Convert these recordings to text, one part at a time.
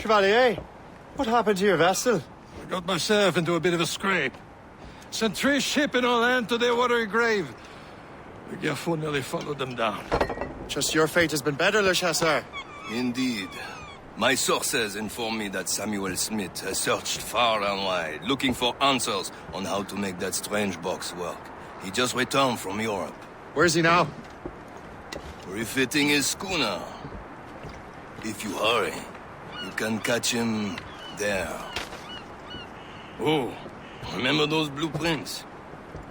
Chevalier, what happened to your vessel? I got myself into a bit of a scrape. Sent 3 ships in on land to their watery grave. The Gerfo nearly followed them down. Just your fate has been better, Le Chasseur. Indeed. My sources inform me that Samuel Smith has searched far and wide, looking for answers on how to make that strange box work. He just returned from Europe. Where's he now? Refitting his schooner. If you hurry, you can catch him there. Oh, remember those blueprints?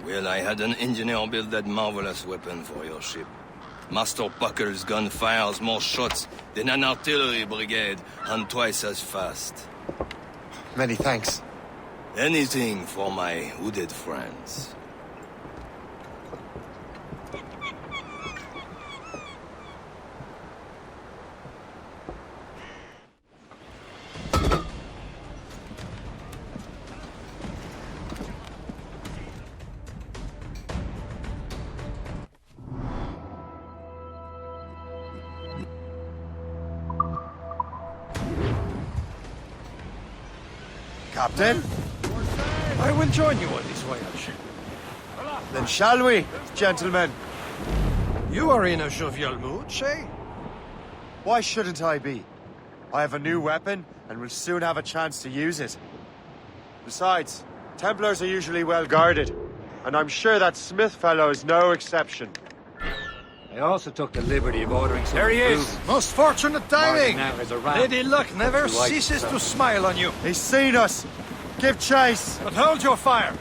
Well, I had an engineer build that marvelous weapon for your ship. Master Puckle's gun fires more shots than an artillery brigade, and twice as fast. Many thanks. Anything for my hooded friends. Captain? I will join you on this voyage. Then shall we, gentlemen? You are in a jovial mood, Shay? Why shouldn't I be? I have a new weapon, and will soon have a chance to use it. Besides, Templars are usually well guarded, and I'm sure that Smith fellow is no exception. I also took the liberty of ordering some There he is! food. Most fortunate timing! Now has a ram. Lady Luck never Two white ceases to stuff. smile on you. He's seen us! Give chase! But hold your fire!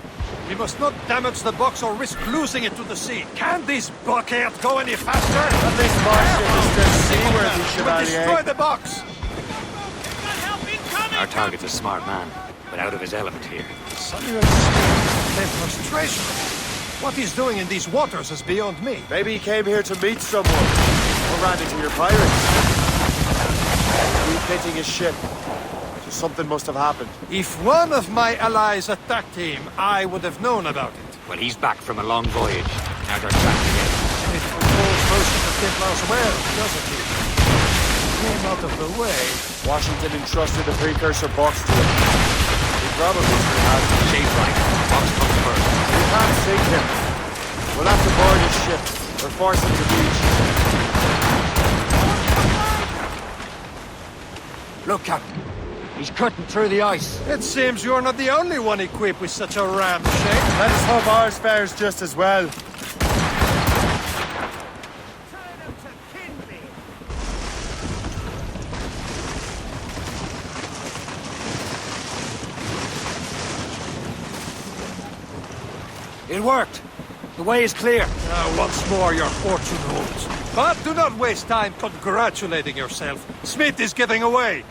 We must not damage the box or risk losing it to the sea. Can this bucket go any faster? At least my ship is still seaworthy, We'll destroy Chevalier. the box! Our target's a smart man, but out of his element here. Samuel Smith, demonstration. What he's doing in these waters is beyond me. Maybe he came here to meet someone, or ran into your pirates. Refitting his ship. So something must have happened. If one of my allies attacked him, I would have known about it. Well, he's back from a long voyage. Now they're trapped again. It controls most of the Templars well, doesn't he? Came out of the way. Washington entrusted the precursor box to him. He probably still has it. Shape right. Box comes first. We can't sink him. We'll have to board his ship, or force him to beach. Look, Captain. He's cutting through the ice. It seems you're not the only one equipped with such a ram shape. Let us hope ours fares just as well. It worked. The way is clear. Now, once more, your fortune holds. But do not waste time congratulating yourself. Smith is getting away.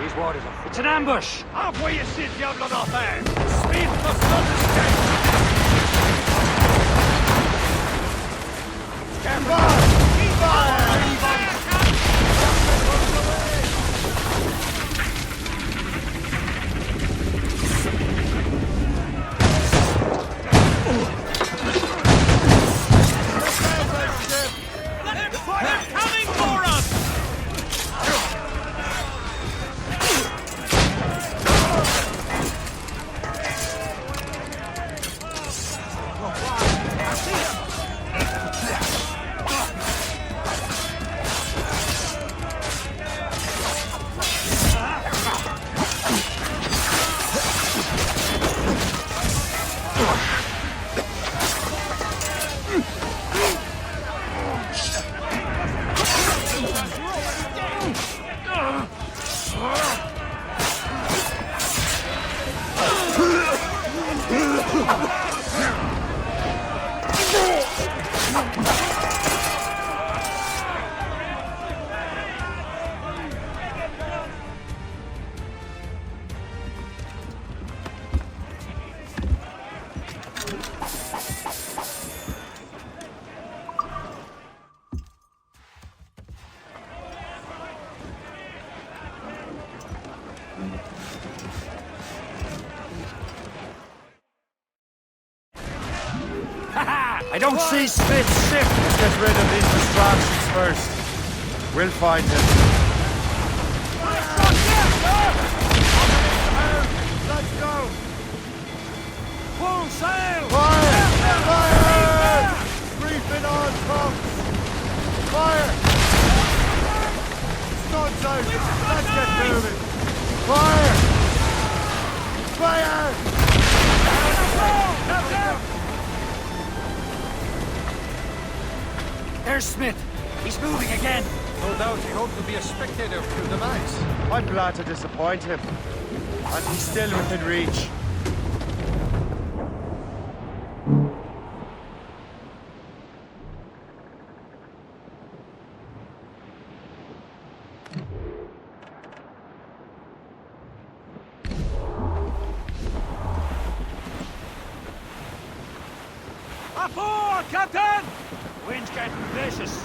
These waters are... It's an ambush! Up where you sit, Diablo d'Enfer! Smith must not escape! Careful! Keep fire! I don't see Smith's ship! Let's get rid of these distractions first. We'll find him. out! Let's get moving! Fire! Fire! There's Smith. He's moving again. No doubt he hoped to be a spectator through the night. I'm glad to disappoint him. And he's still within reach. Aboard, Captain! Wind's getting vicious.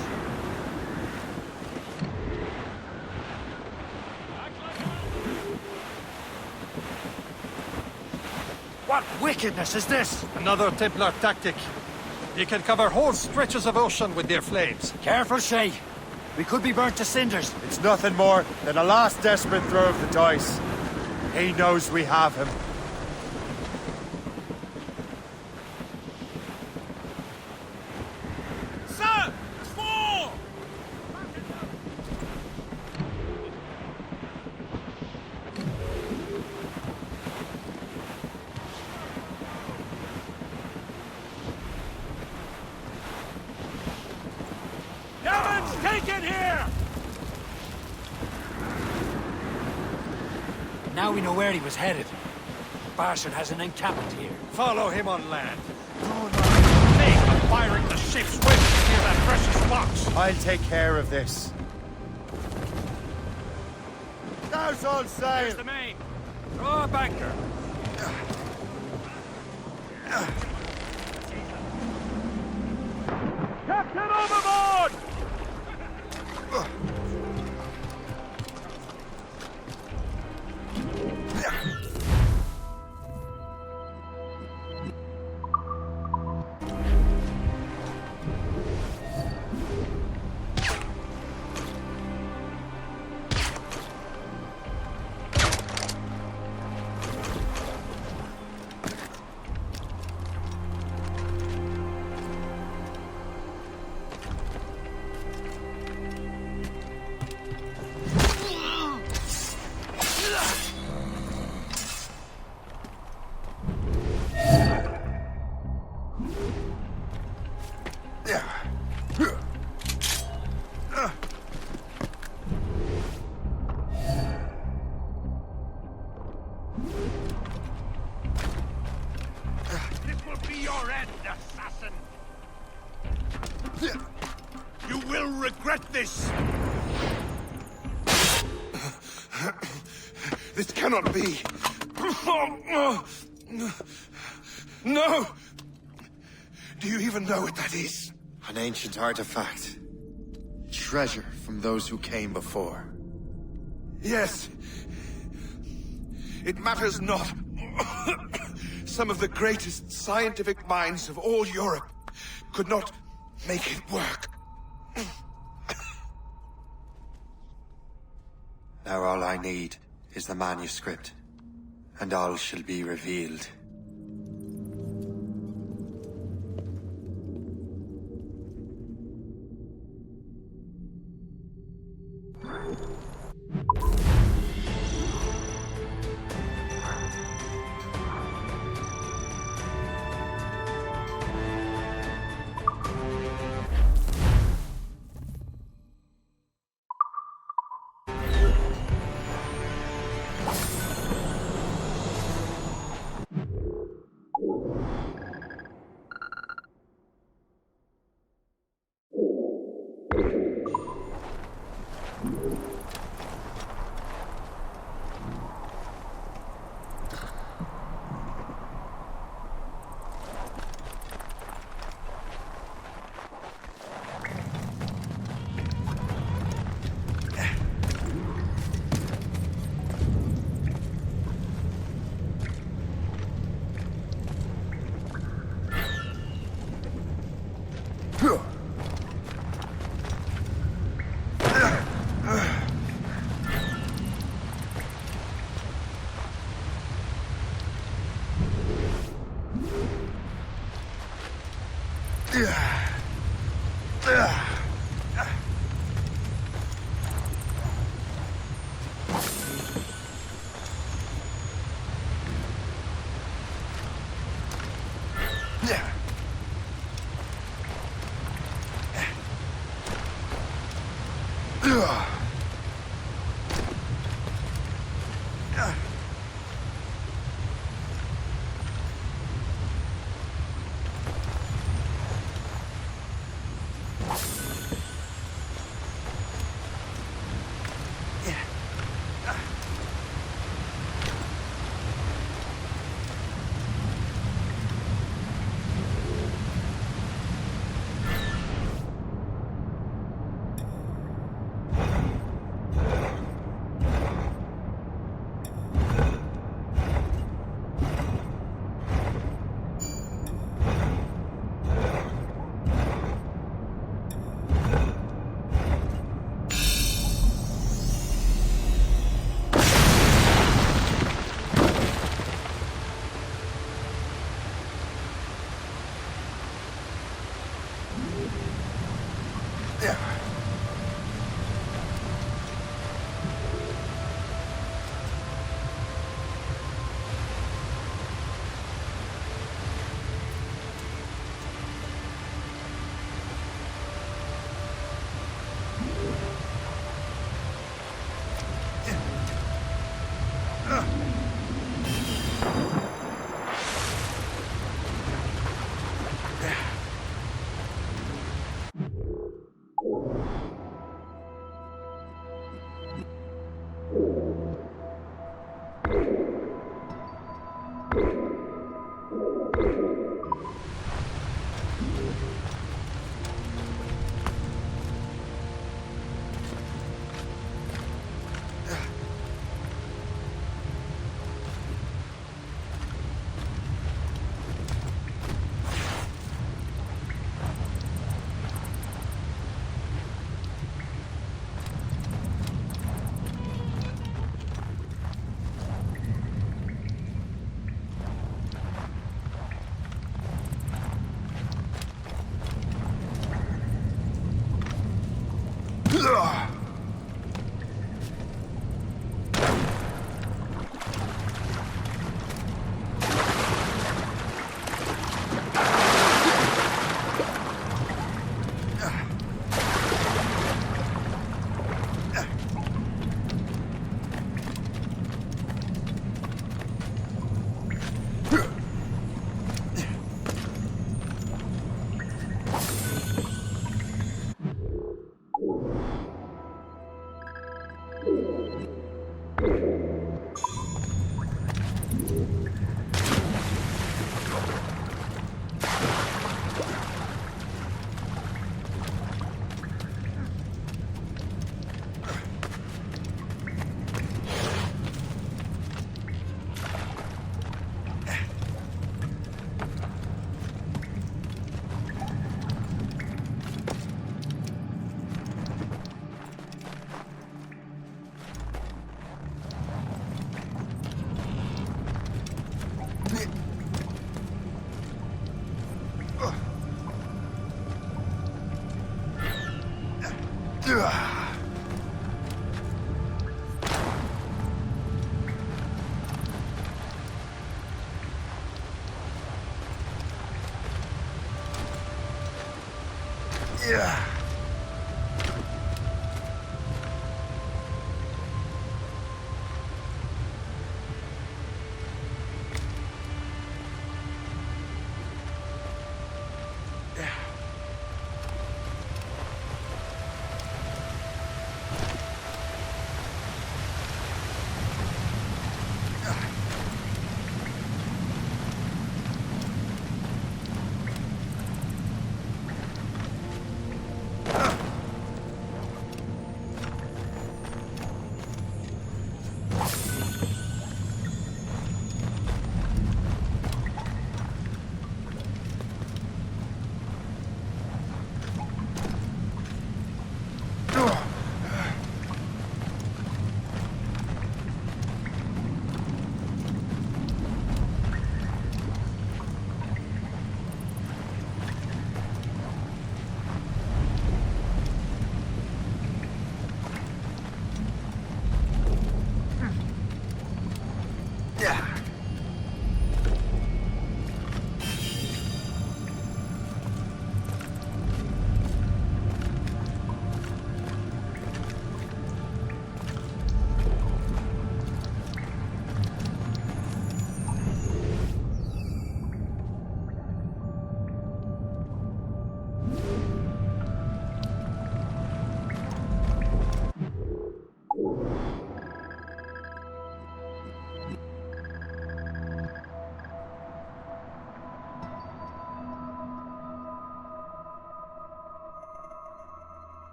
What wickedness is this? Another Templar tactic. They can cover whole stretches of ocean with their flames. Careful, Shay. We could be burnt to cinders. It's nothing more than a last desperate throw of the dice. He knows we have him. Sir! Fall! Heaven's taken here! Now we know where he was headed. Bastard has an encampment here. Follow him on land. Do not think of firing the ship's weapons near that precious box. I'll take care of this. Now's all sail! Here's the main. Draw a banker. Captain overboard! This will be your end, assassin! You will regret this! This cannot be! No! Do you even know what that is? An ancient artifact. Treasure from those who came before. Yes. It matters not. Some of the greatest scientific minds of all Europe could not make it work. Now all I need is the manuscript, and all shall be revealed.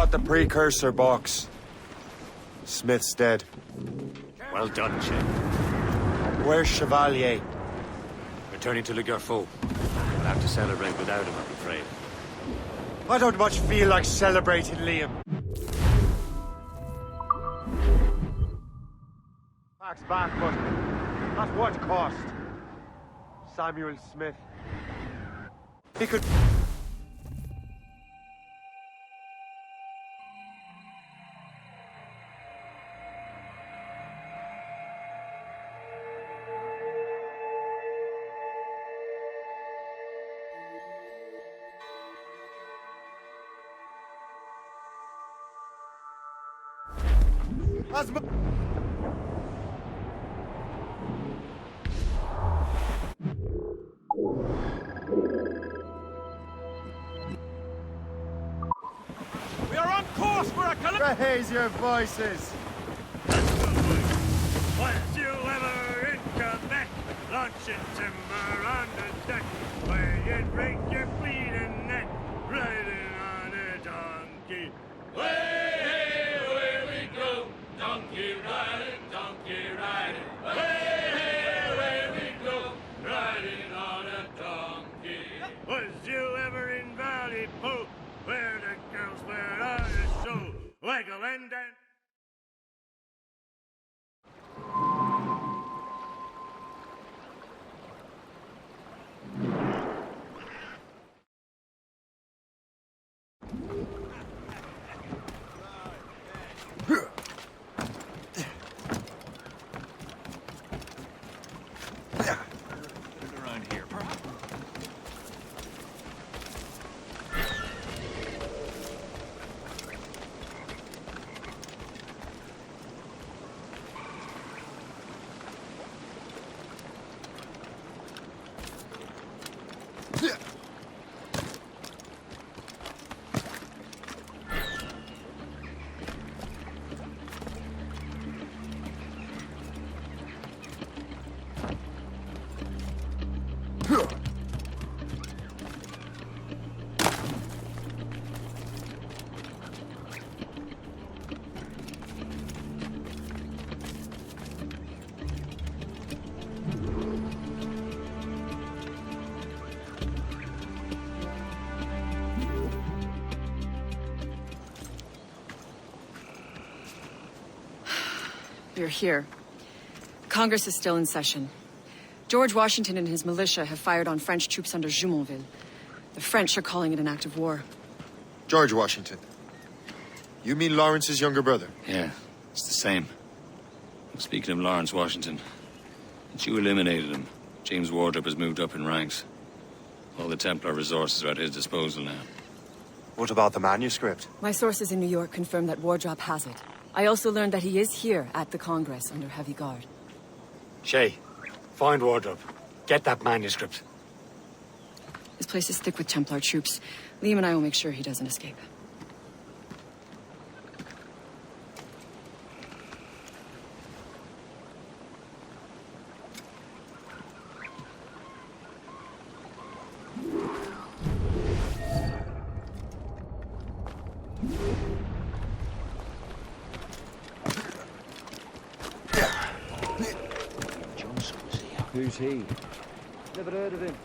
got the precursor box. Smith's dead. Well done, Shay. Where's Chevalier? Returning to Le Garfaux. We'll have to celebrate without him, I'm afraid. I don't much feel like celebrating, Liam. Back's back, but at what cost? Samuel Smith. He could... We are on course for a Raise your voices! Was you ever in Quebec? Launching timber on the deck, where you'd break your bleeding neck, riding on a donkey. Way, hey, away we go, donkey riding. Way, hey, away we go, riding on a donkey. Was you ever in Valley Pope, where the girls were on a show, waggle and dance? Around here, perhaps. You're here. Congress is still in session. George Washington and his militia have fired on French troops under Jumonville. The French are calling it an act of war. George Washington. You mean Lawrence's younger brother? Yeah, it's the same. Speaking of Lawrence Washington, since you eliminated him, James Wardrop has moved up in ranks. All the Templar resources are at his disposal now. What about the manuscript? My sources in New York confirm that Wardrop has it. I also learned that he is here at the Congress under heavy guard. Shay, find Wardrop. Get that manuscript. His place is thick with Templar troops. Liam and I will make sure he doesn't escape. Who's he? Never heard of him.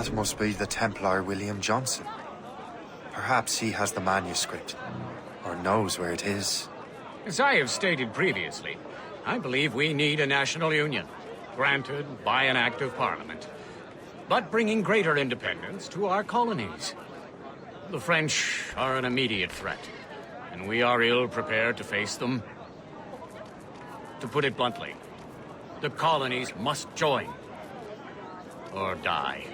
That must be the Templar William Johnson. Perhaps he has the manuscript, or knows where it is. As I have stated previously, I believe we need a national union, granted by an act of parliament, but bringing greater independence to our colonies. The French are an immediate threat, and we are ill prepared to face them. To put it bluntly, the colonies must join, or die.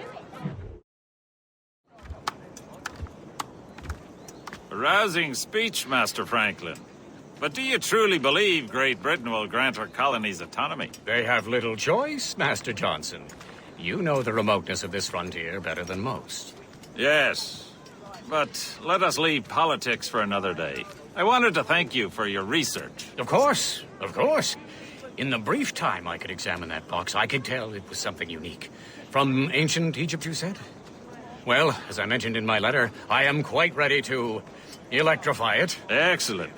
A rousing speech, Master Franklin. But do you truly believe Great Britain will grant our colonies autonomy? They have little choice, Master Johnson. You know the remoteness of this frontier better than most. Yes, but let us leave politics for another day. I wanted to thank you for your research. Of course, of course. In the brief time I could examine that box, I could tell it was something unique. From ancient Egypt, you said? Well, as I mentioned in my letter, I am quite ready to electrify it. Excellent.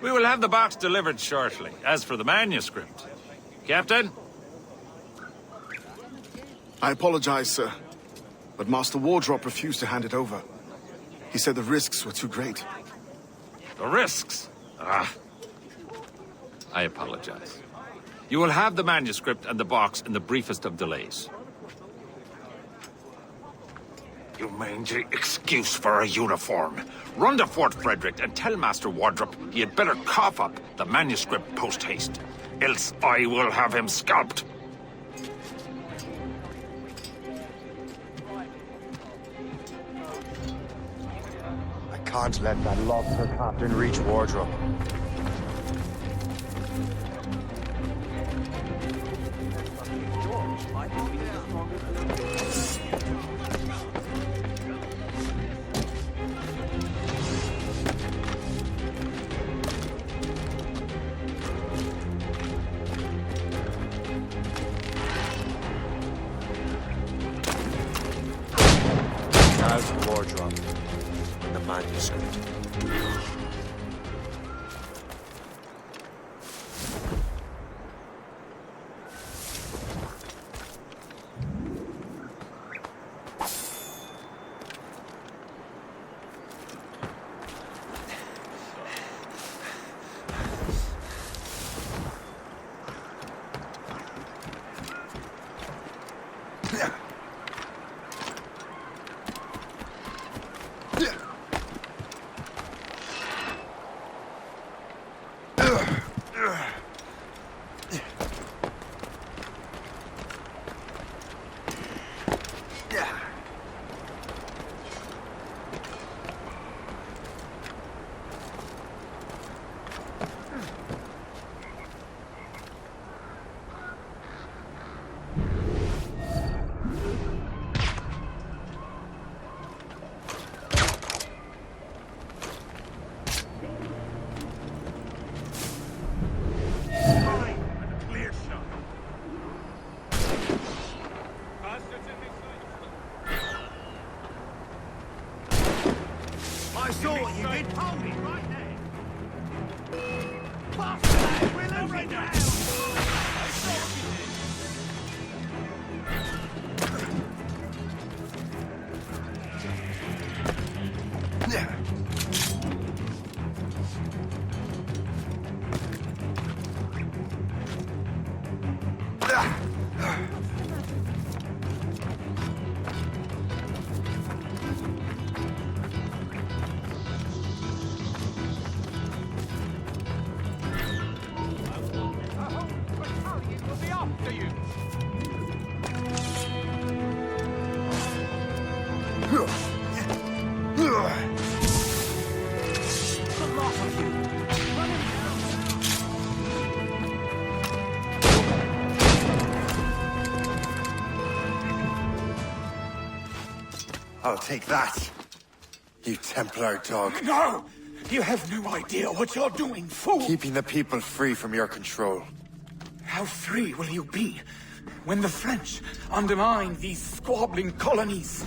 We will have the box delivered shortly. As for the manuscript... Captain? I apologize, sir, but Master Wardrop refused to hand it over. He said the risks were too great. The risks? Ah. I apologize. You will have the manuscript and the box in the briefest of delays. You mangy excuse for a uniform. Run to Fort Frederick and tell Master Wardrop he had better cough up the manuscript post-haste. Else I will have him scalped. I can't let that lobster captain reach Wardrobe. How's Wardrobe and the manuscript? I'll take that, you Templar dog. No! You have no idea what you're doing, fool! Keeping the people free from your control. How free will you be when the French undermine these squabbling colonies?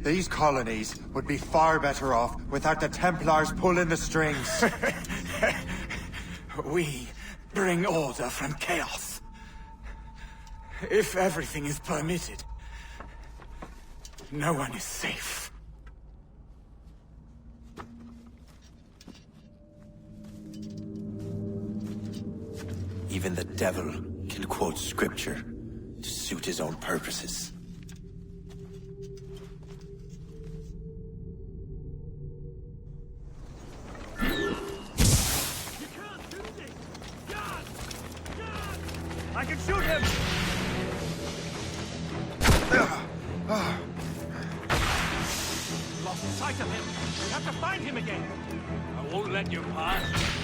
These colonies would be far better off without the Templars pulling the strings. We bring order from chaos. If everything is permitted, No one is safe. Even the devil can quote scripture to suit his own purposes. I can shoot him! Lost sight of him. We have to find him again. I won't let you pass.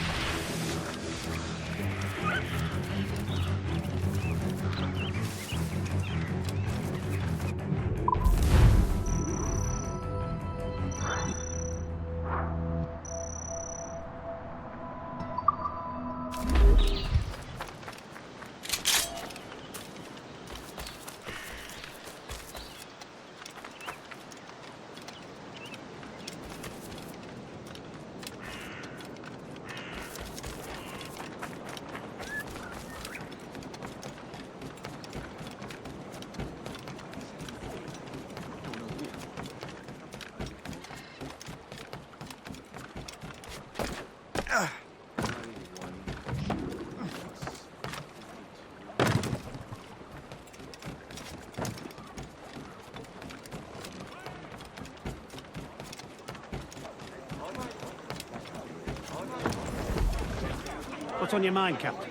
What's on your mind, Captain?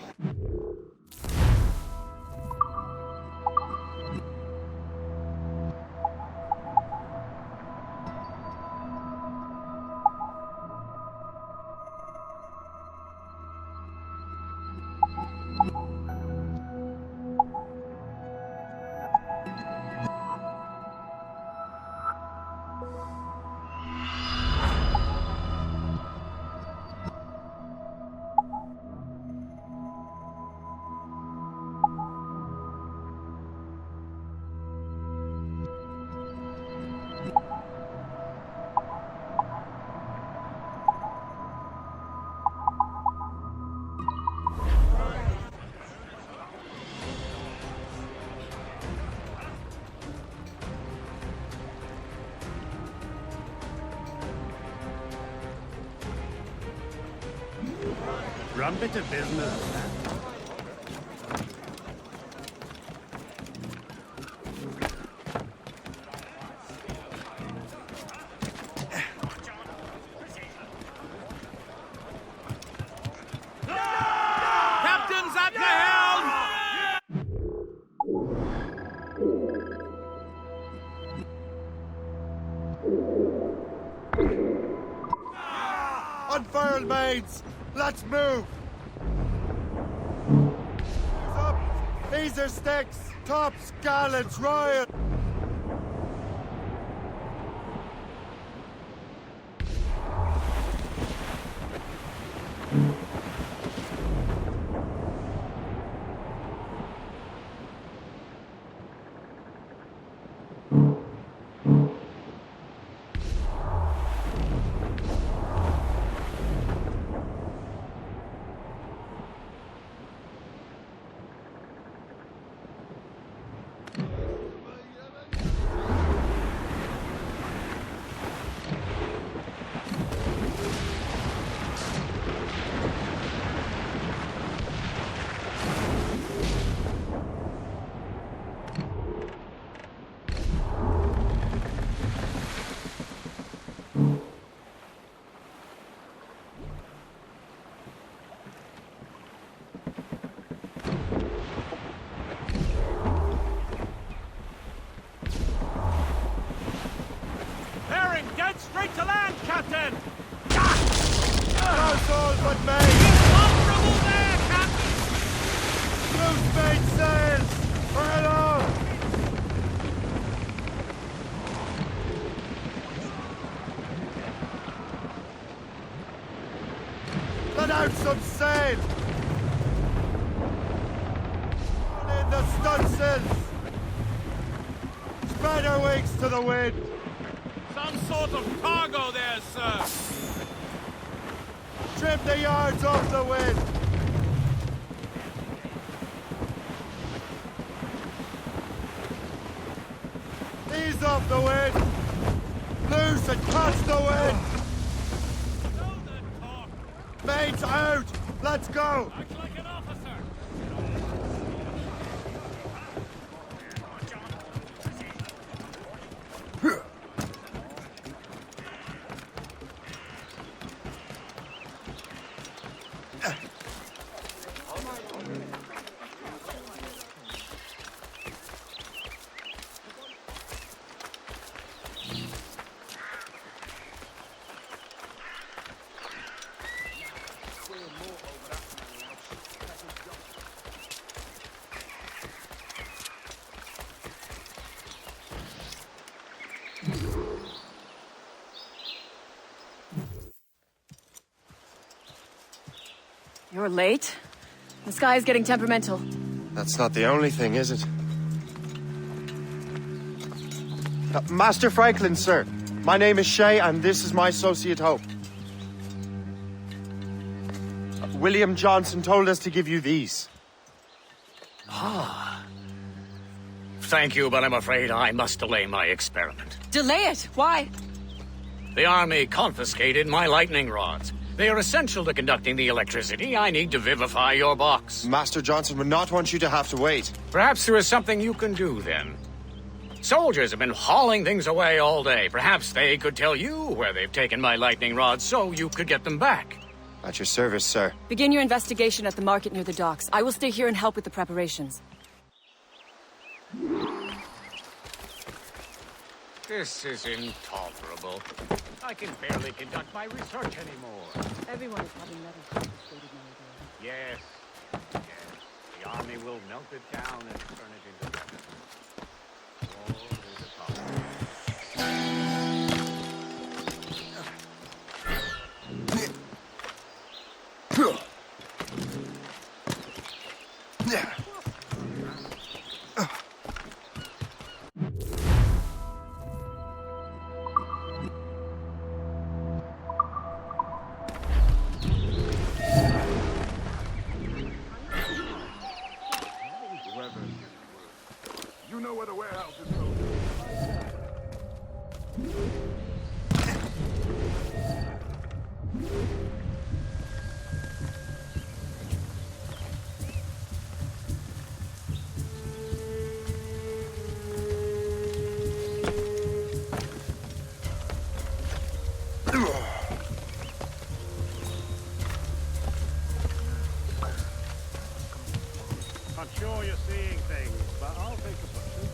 Rum bit of business. Captain's at the helm! Unfurled, mates! Let's move! Up! These are sticks! Tops, gallants, riot! Dead straight to land, Captain! No soul but me! Comfortable there, Captain! Loose mate sails! Fire along! Let out some sail! All in the stunsails! Spread our wings to the wind! Some sort of cargo there, sir! Trim the yards off the wind! Ease Ease off the wind! Loose and catch the wind! Mates out! Let's go! You're late. The sky is getting temperamental. That's not the only thing, is it? Master Franklin, sir. My name is Shay, and this is my associate Hope. William Johnson told us to give you these. Ah. Thank you, but I'm afraid I must delay my experiment. Delay it? Why? The Army confiscated my lightning rods. They are essential to conducting the electricity I need to vivify your box. Master Johnson would not want you to have to wait. Perhaps there is something you can do, then. Soldiers have been hauling things away all day. Perhaps they could tell you where they've taken my lightning rods so you could get them back. At your service, sir. Begin your investigation at the market near the docks. I will stay here and help with the preparations. This is intolerable. I can barely conduct my research anymore. Everyone is having metals confiscated nowadays. Yes. Yes. The Army will melt it down and turn it into weapons. Oh, there's a You know where the warehouse is located. I'm sure you're seeing things, but I'll take a button.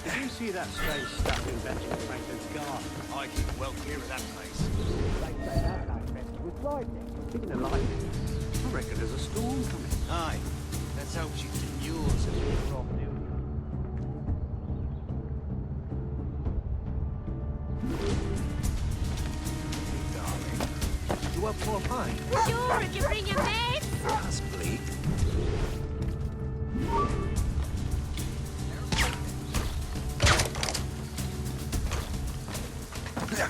Did you see that strange stuff in Benjamin Franklin's garden? I keep well clear of that place. They say that manifested with lightning. Speaking of lightning, I reckon there's a storm coming. Aye. Let's hope she cures it. Darling, you up for a pint? Sure, if you bring your mates. That's bleak. Yeah.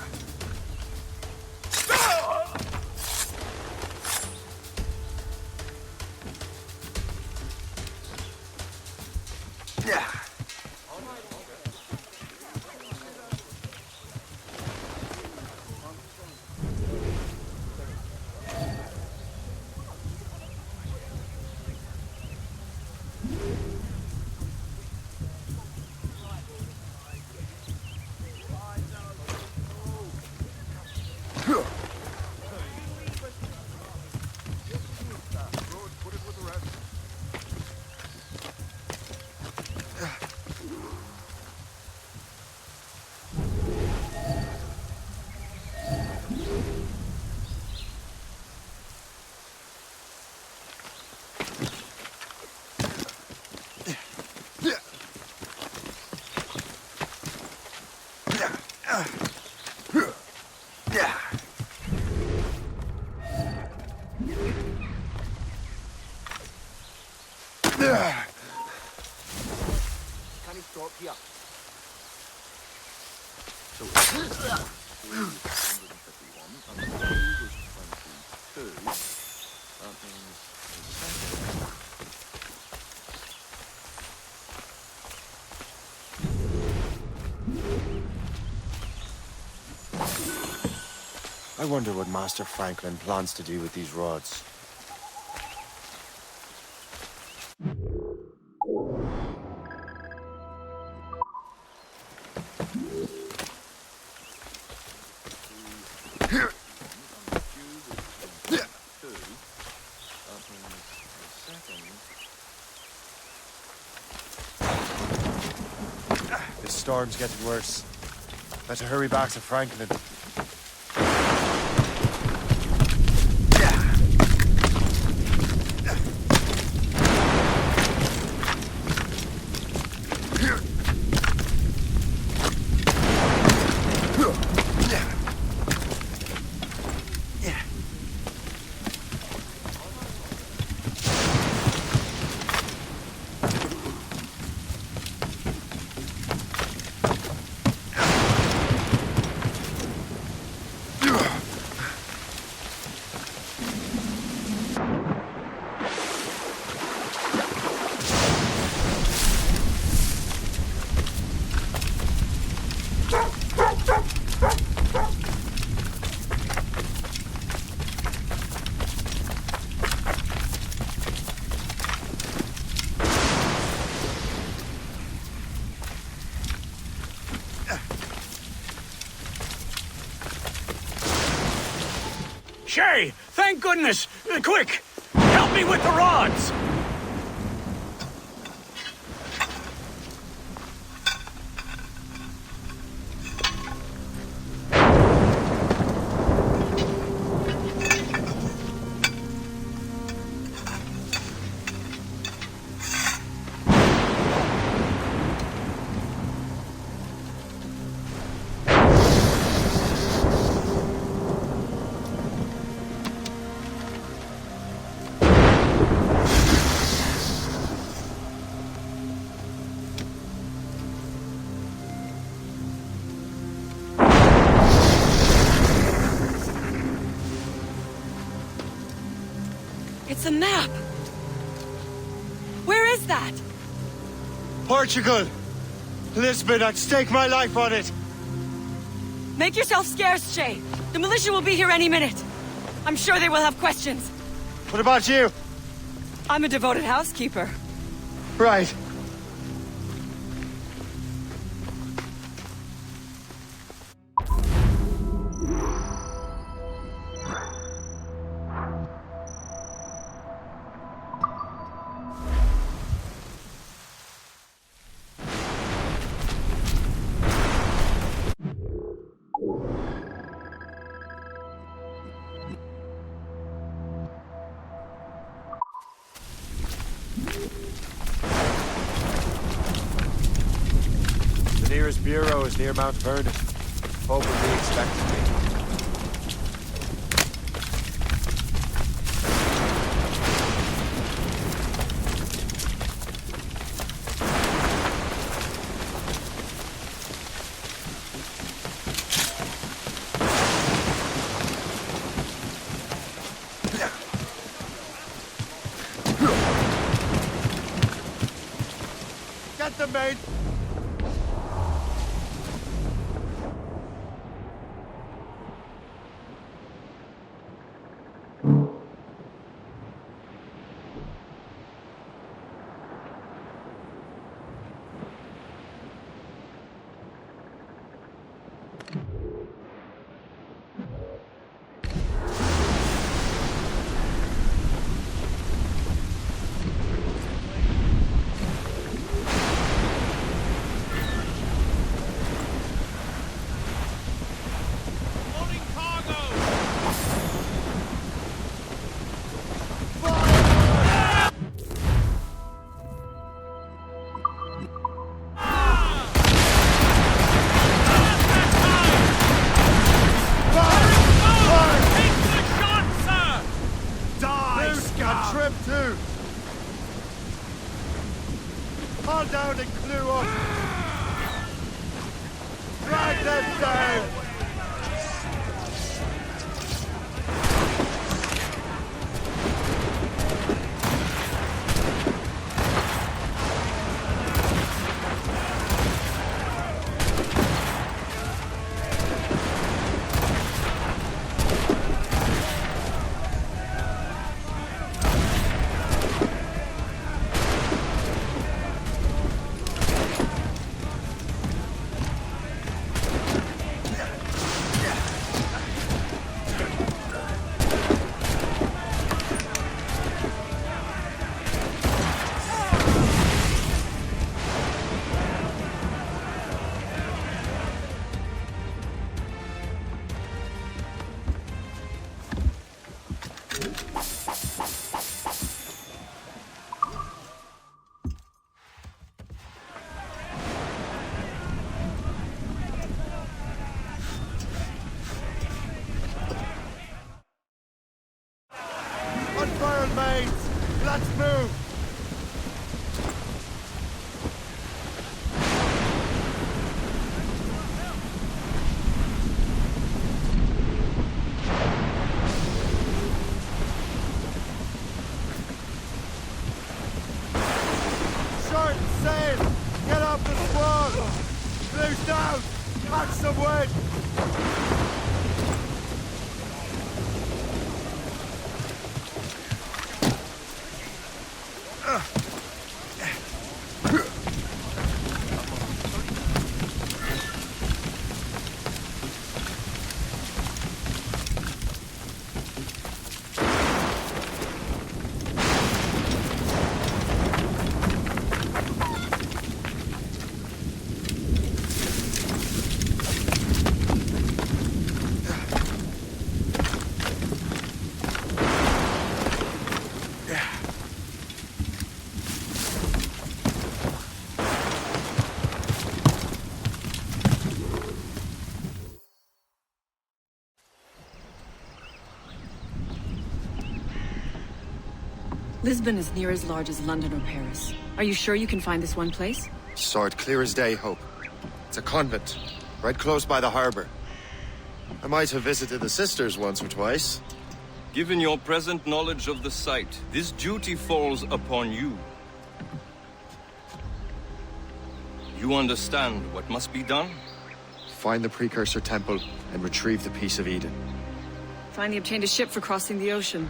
I wonder what Master Franklin plans to do with these rods. This storm's getting worse. Better hurry back to Franklin. Shay! Thank goodness! Quick! Help me with the rods! It's a map! Where is that? Portugal! Lisbon, I'd stake my life on it! Make yourself scarce, Shay. The militia will be here any minute. I'm sure they will have questions. What about you? I'm a devoted housekeeper. Right. The nearest bureau is near Mount Vernon. Hope will be expecting me. Get them, mate! Take them down! Unfurled, mates! Let's move! Short sail! Get off the squall! Loose down! Catch some wind! Lisbon is near as large as London or Paris. Are you sure you can find this one place? Saw it clear as day, Hope. It's a convent, right close by the harbor. I might have visited the sisters once or twice. Given your present knowledge of the site, this duty falls upon you. You understand what must be done? Find the precursor temple and retrieve the piece of Eden. Finally obtained a ship for crossing the ocean.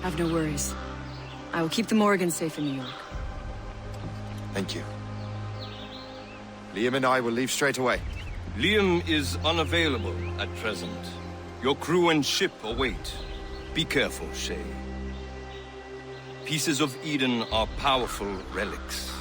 Have no worries. I will keep the Morgans safe in New York. Thank you. Liam and I will leave straight away. Liam is unavailable at present. Your crew and ship await. Be careful, Shay. Pieces of Eden are powerful relics.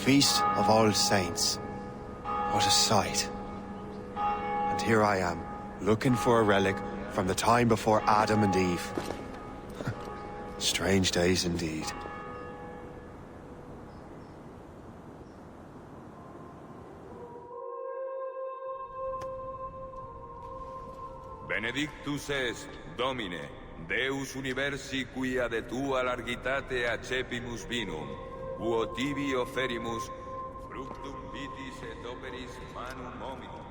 Feast of All Saints. What a sight. And here I am, looking for a relic from the time before Adam and Eve. Strange days indeed. Benedictus est, Domine, Deus universi quia de tua largitate accepimus vinum, uo tibi offerimus fructum vitis et operis manum hominum,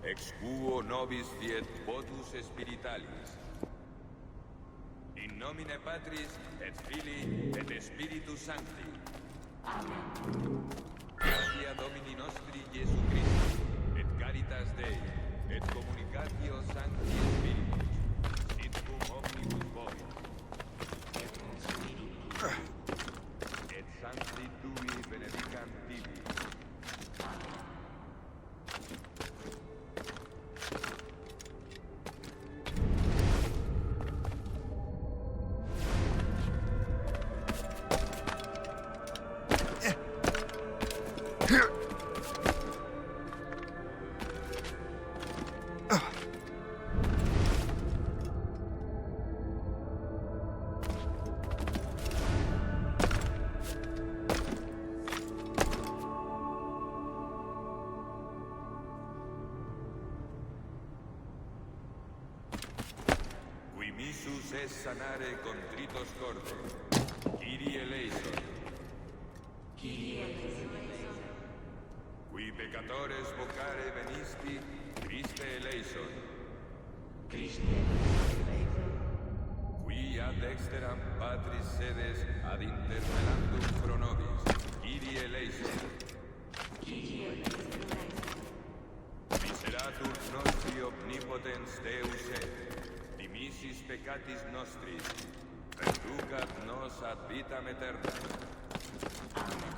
ex quo nobis fiet votus spiritualis. In nomine Patris et Filii et Spiritus Sancti. Gratia Domini nostri Iesu Christi, et caritas Dei, et communicatio Sancti Spiritus, sit cum omnibus voi. Et Sancti Tui benedicant tibi. Dimissus es sanare contritos corde. Kyrie eleison. Qui peccatores vocare venisti, Christe eleison. Qui ad exteram patris sedes ad interpellandum pro nobis, Kyrie eleison. Miseratur nostri omnipotens Deus et, dimissis peccatis nostris, reducat nos ad vitam aeternam. Amen.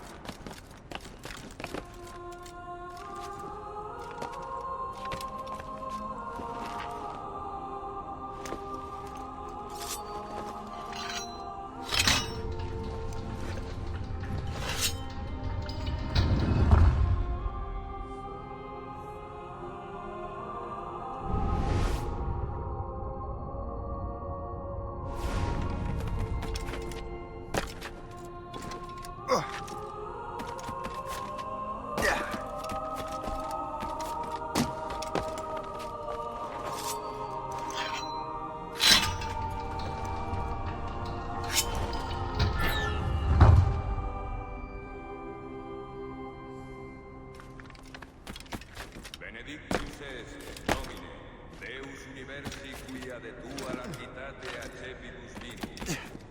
Benedictus est, Domine, Deus universi quia de tua largitate accepibus vinum,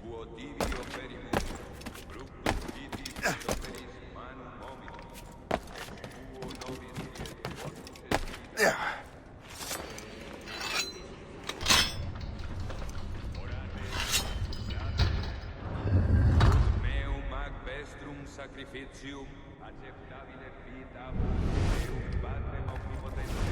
quo tibi operimus, fructus vitis et operis manum hominum, et quo nobis et fortis est. Meum ac vestrum sacrificium acceptabile vita Deum Patrem omnipotente.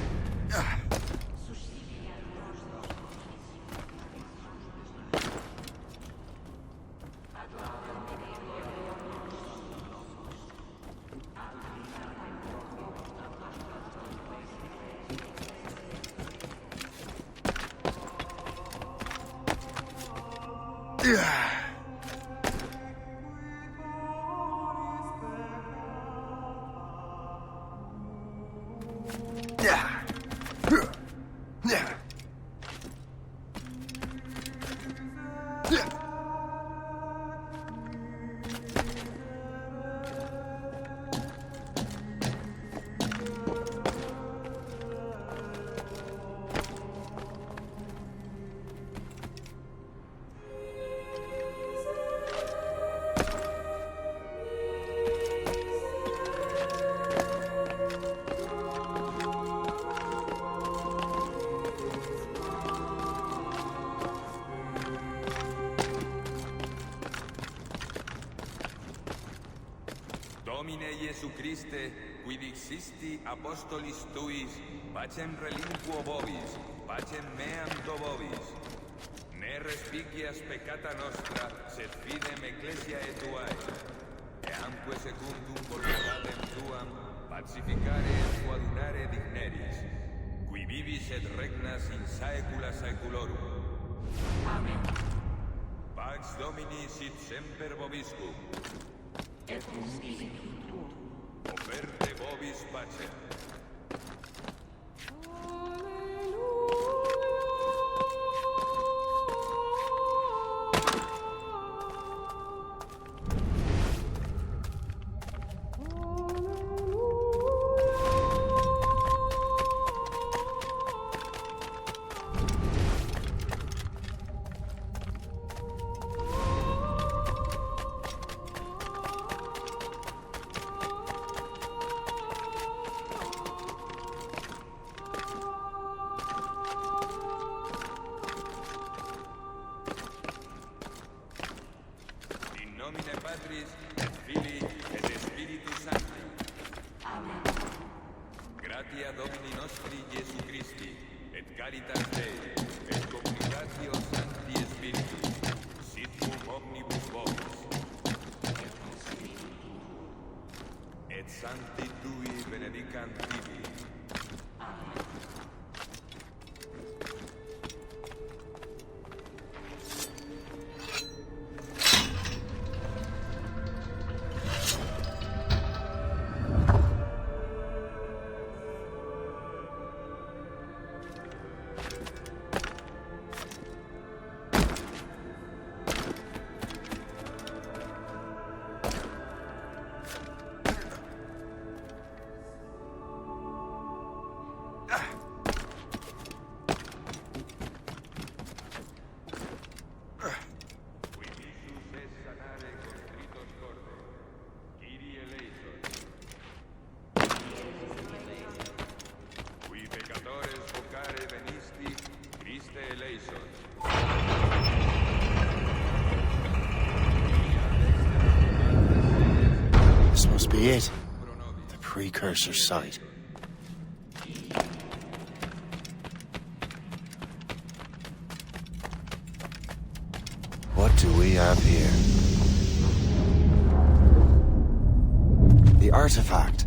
Domine Iesu Christe, qui dixisti apostolis tuis, pacem relinquo vobis, pacem meam do vobis. Ne respicias peccata nostra, sed fidem ecclesiae tuae. Eamque secundum voluntatem tuam, pacificare et coadunare digneris, qui vivis et regnas in saecula saeculorum. Amen. Pax Domini sit semper vobiscum. Et cum spiritu tuo. Oferte vobis pacem. Nomine Patris, et Filii, et Spiritus Sancti. Amen. Gratia Domini nostri Iesu Christi, et caritas Dei, et communitatio Sancti Spiritus, sit cum omnibus vobis. Et Sancti Tui benedicant tibi. Amen. This must be it. The precursor site. What do we have here? The artifact.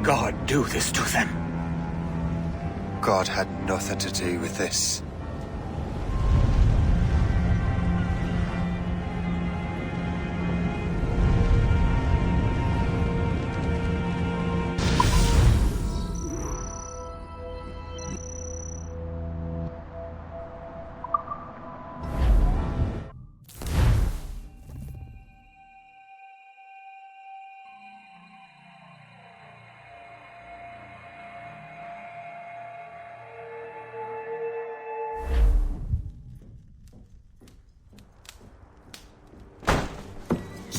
God do this to them? God had nothing to do with this.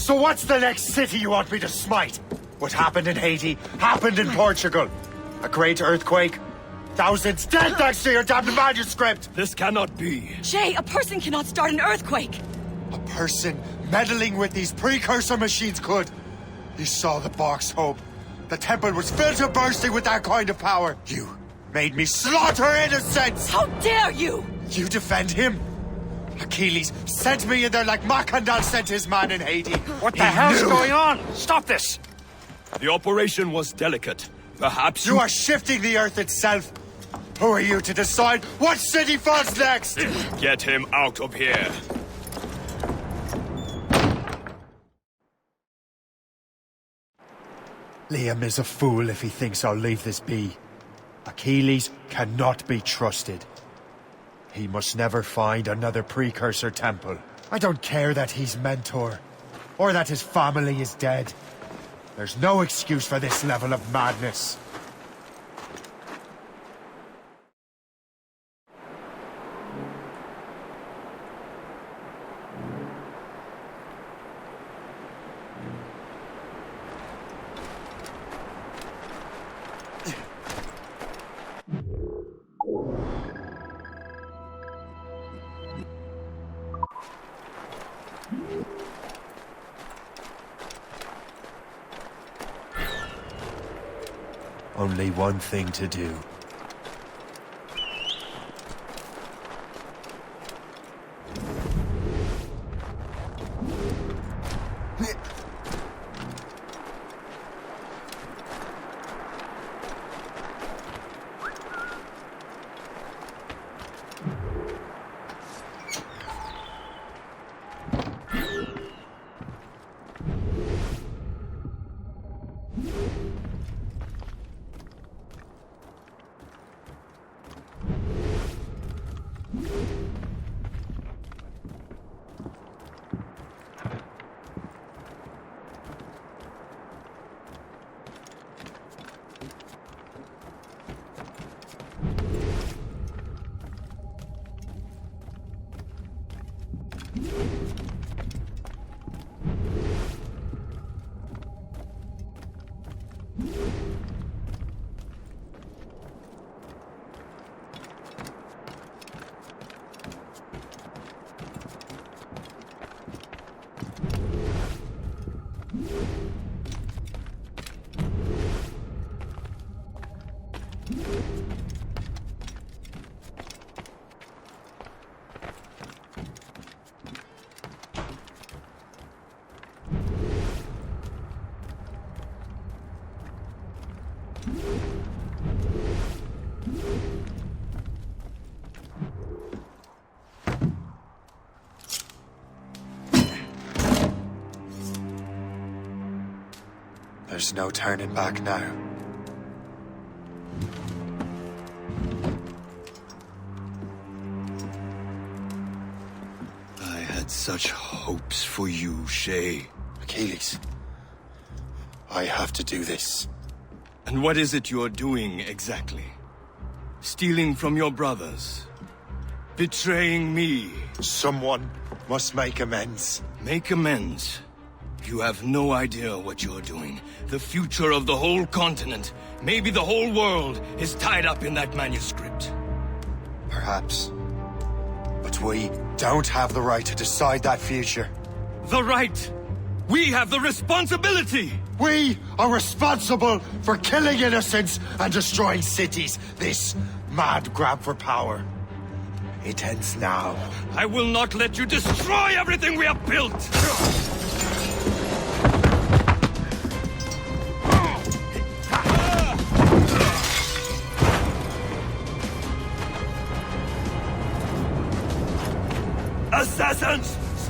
So what's the next city you want me to smite? What happened in Haiti happened in Portugal. A great earthquake. Thousands dead thanks to your damned manuscript! This cannot be. Jay, a person cannot start an earthquake! A person meddling with these precursor machines could. You saw the box, Hope. The temple was filled to bursting with that kind of power. You made me slaughter innocents! How dare you! You defend him? Achilles sent me in there like Macandal sent his man in Haiti. What the hell's going on? Stop this! The operation was delicate. Perhaps You are shifting the earth itself. Who are you to decide what city falls next? Get him out of here. Liam is a fool if he thinks I'll leave this be. Achilles cannot be trusted. He must never find another precursor temple. I don't care that he's mentor, or that his family is dead. There's no excuse for this level of madness. Only one thing to do. There's no turning back now. I had such hopes for you, Shay. Achilles, I have to do this. And what is it you're doing exactly? Stealing from your brothers? Betraying me? Someone must make amends. Make amends? You have no idea what you're doing. The future of the whole continent, maybe the whole world, is tied up in that manuscript. Perhaps. But we don't have the right to decide that future. The right! We have the responsibility! We are responsible for killing innocents and destroying cities. This mad grab for power. It ends now. I will not let you destroy everything we have built!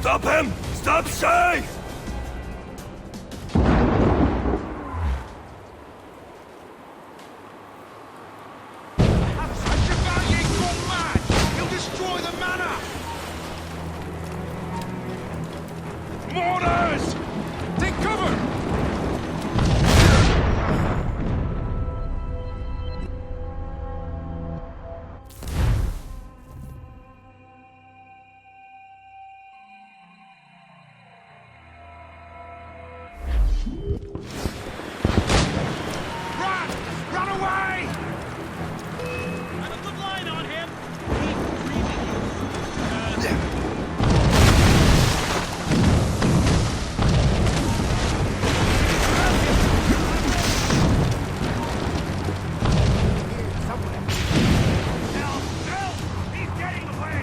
Stop him! Stop Shay! He'll destroy the manor! Mortars! Take cover! Run away! I have a good line on him. He's getting away!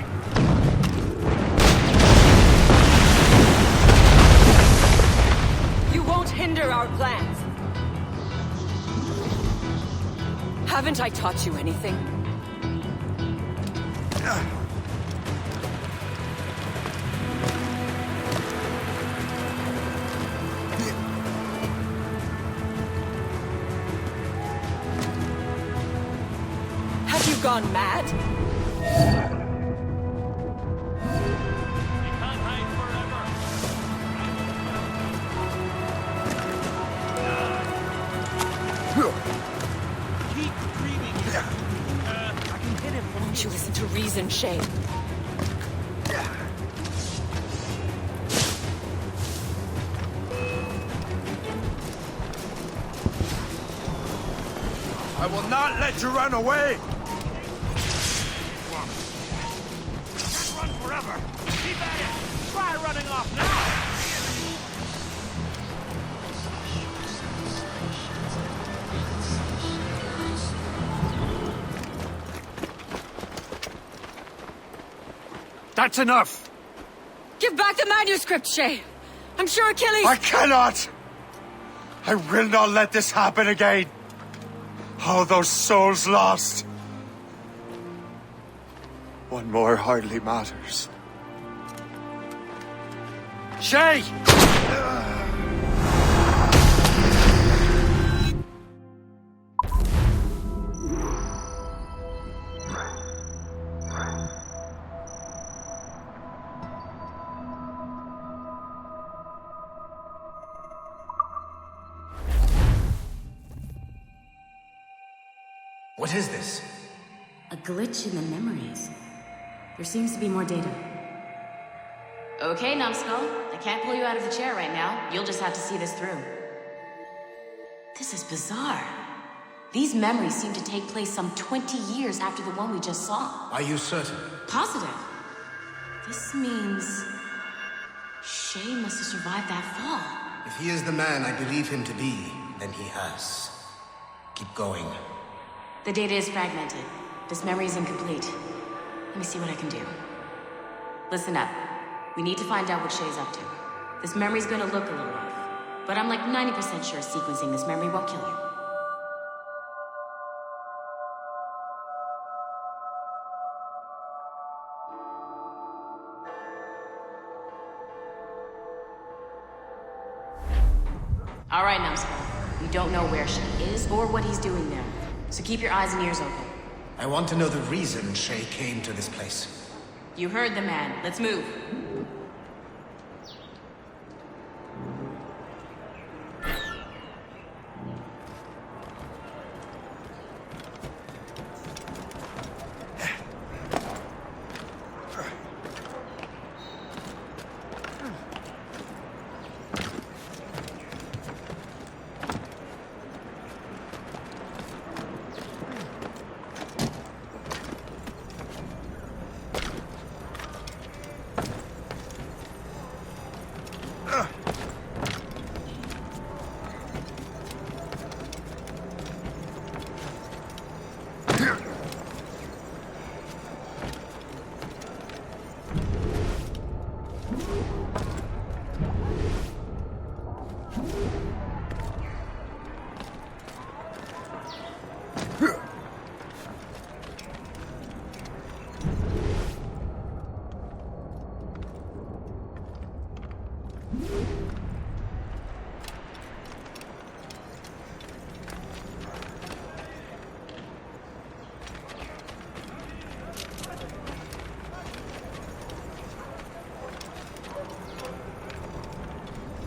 You won't hinder our plans. Haven't I taught you anything? Have you gone mad? Won't you listen to reason, Shay? I will not let you run away! Can't run forever! Keep at it! Try running off now! That's enough! Give back the manuscript, Shay! I'm sure Achilles— I cannot! I will not let this happen again! All those souls lost! One more hardly matters. Shay! What is this? A glitch in the memories. There seems to be more data. Okay, Numbskull. I can't pull you out of the chair right now. You'll just have to see this through. This is bizarre. These memories seem to take place some 20 years after the one we just saw. Are you certain? Positive. This means... Shay must have survived that fall. If he is the man I believe him to be, then he has. Keep going. The data is fragmented. This memory is incomplete. Let me see what I can do. Listen up. We need to find out what Shay's up to. This memory's gonna look a little rough, but I'm like 90% sure sequencing this memory won't kill you. All right, Numbskull. We don't know where Shay is or what he's doing there. So keep your eyes and ears open. I want to know the reason Shay came to this place. You heard the man. Let's move.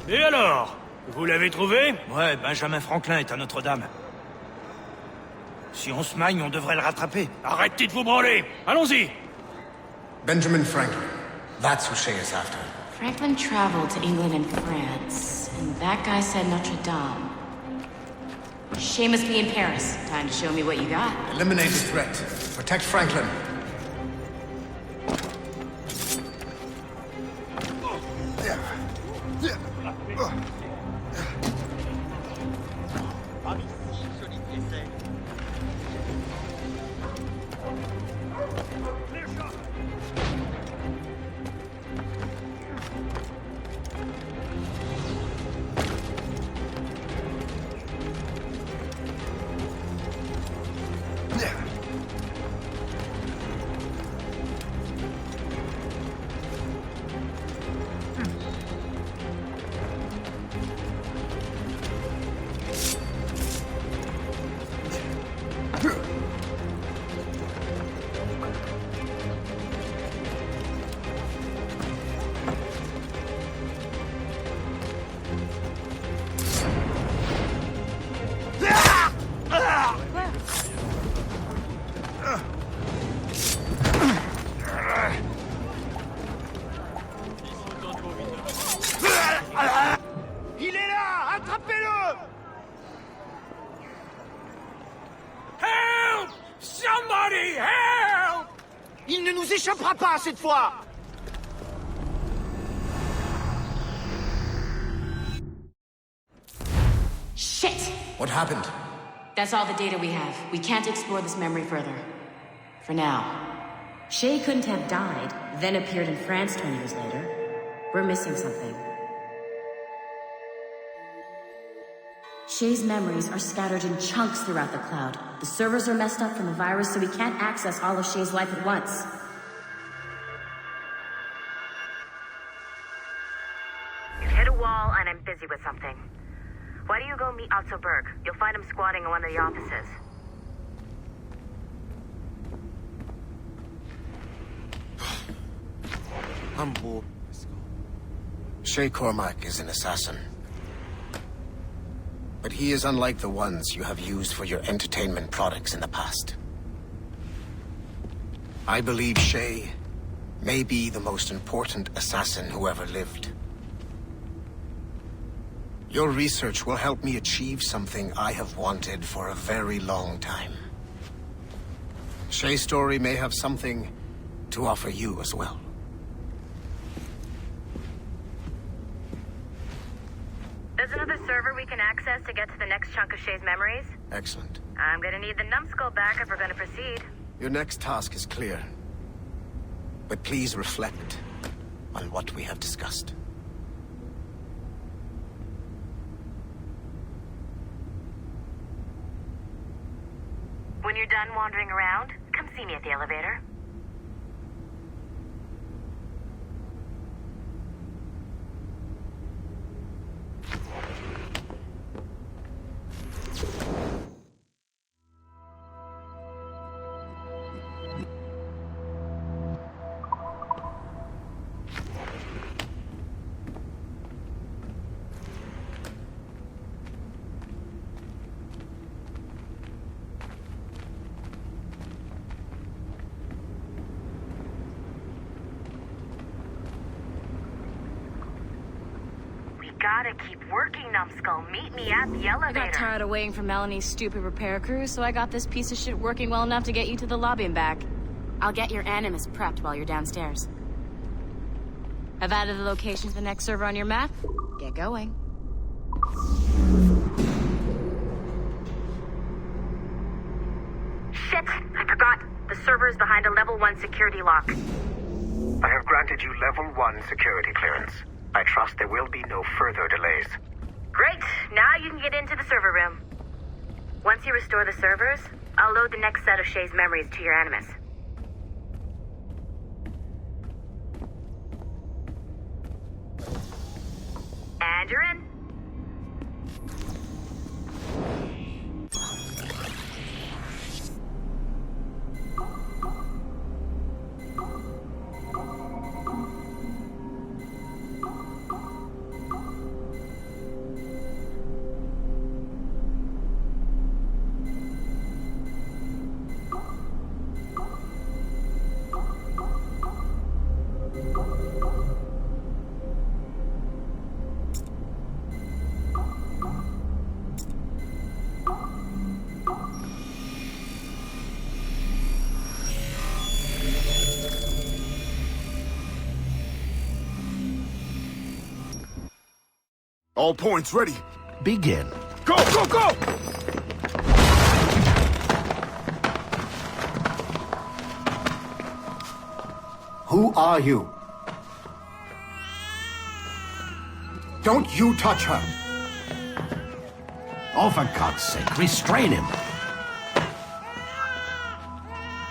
Et alors? Vous l'avez trouvé? Ouais, Benjamin Franklin est à Notre-Dame. Si on se magne, on devrait le rattraper. Arrêtez de vous branler! Allons-y! Benjamin Franklin. That's who Shay is after. Franklin traveled to England and France, and that guy said Notre Dame. Shay must be in Paris. Time to show me what you got. Eliminate the threat. Protect Franklin. Il est là! Attrapez-le! Help! Somebody help! Il ne nous échappera pas cette fois! Shit! What happened? That's all the data we have. We can't explore this memory further. For now. Shay couldn't have died, then appeared in France 20 years later. We're missing something. Shay's memories are scattered in chunks throughout the cloud. The servers are messed up from the virus, so we can't access all of Shay's life at once. You've hit a wall, and I'm busy with something. Why do you go meet Otto Berg? You'll find him squatting in one of the offices. I'm bored. Shay Cormac is an assassin. But he is unlike the ones you have used for your entertainment products in the past. I believe Shay may be the most important assassin who ever lived. Your research will help me achieve something I have wanted for a very long time. Shay's story may have something to offer you as well. There's another server we can access to get to the next chunk of Shay's memories. Excellent. I'm gonna need the numbskull back if we're gonna proceed. Your next task is clear. But please reflect on what we have discussed. When you're done wandering around, come see me at the elevator. Gotta keep working, numbskull. Meet me at the elevator. I got tired of waiting for Melanie's stupid repair crew, so I got this piece of shit working well enough to get you to the lobby and back. I'll get your Animus prepped while you're downstairs. I've added the location to the next server on your map. Get going. Shit! I forgot. The server is behind a level 1 security lock. I have granted you level 1 security clearance. I trust there will be no further delays. Great! Now you can get into the server room. Once you restore the servers, I'll load the next set of Shay's memories to your Animus. And you're in. All points ready. Begin. Go, go, go! Who are you? Don't you touch her! Oh, for God's sake, restrain him.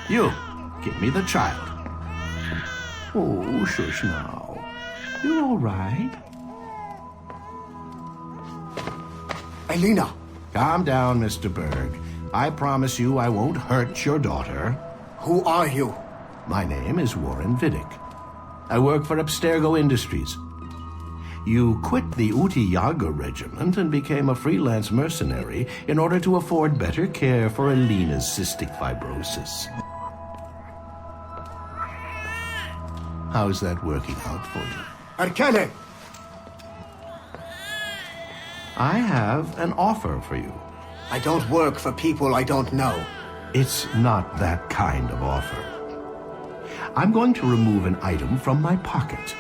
You, give me the child. Oh, shush now. You're all right. Elena! Calm down, Mr. Berg. I promise you I won't hurt your daughter. Who are you? My name is Warren Vidic. I work for Abstergo Industries. You quit the Uti Yaga regiment and became a freelance mercenary in order to afford better care for Elena's cystic fibrosis. How's that working out for you? Arkane! I have an offer for you. I don't work for people I don't know. It's not that kind of offer. I'm going to remove an item from my pocket.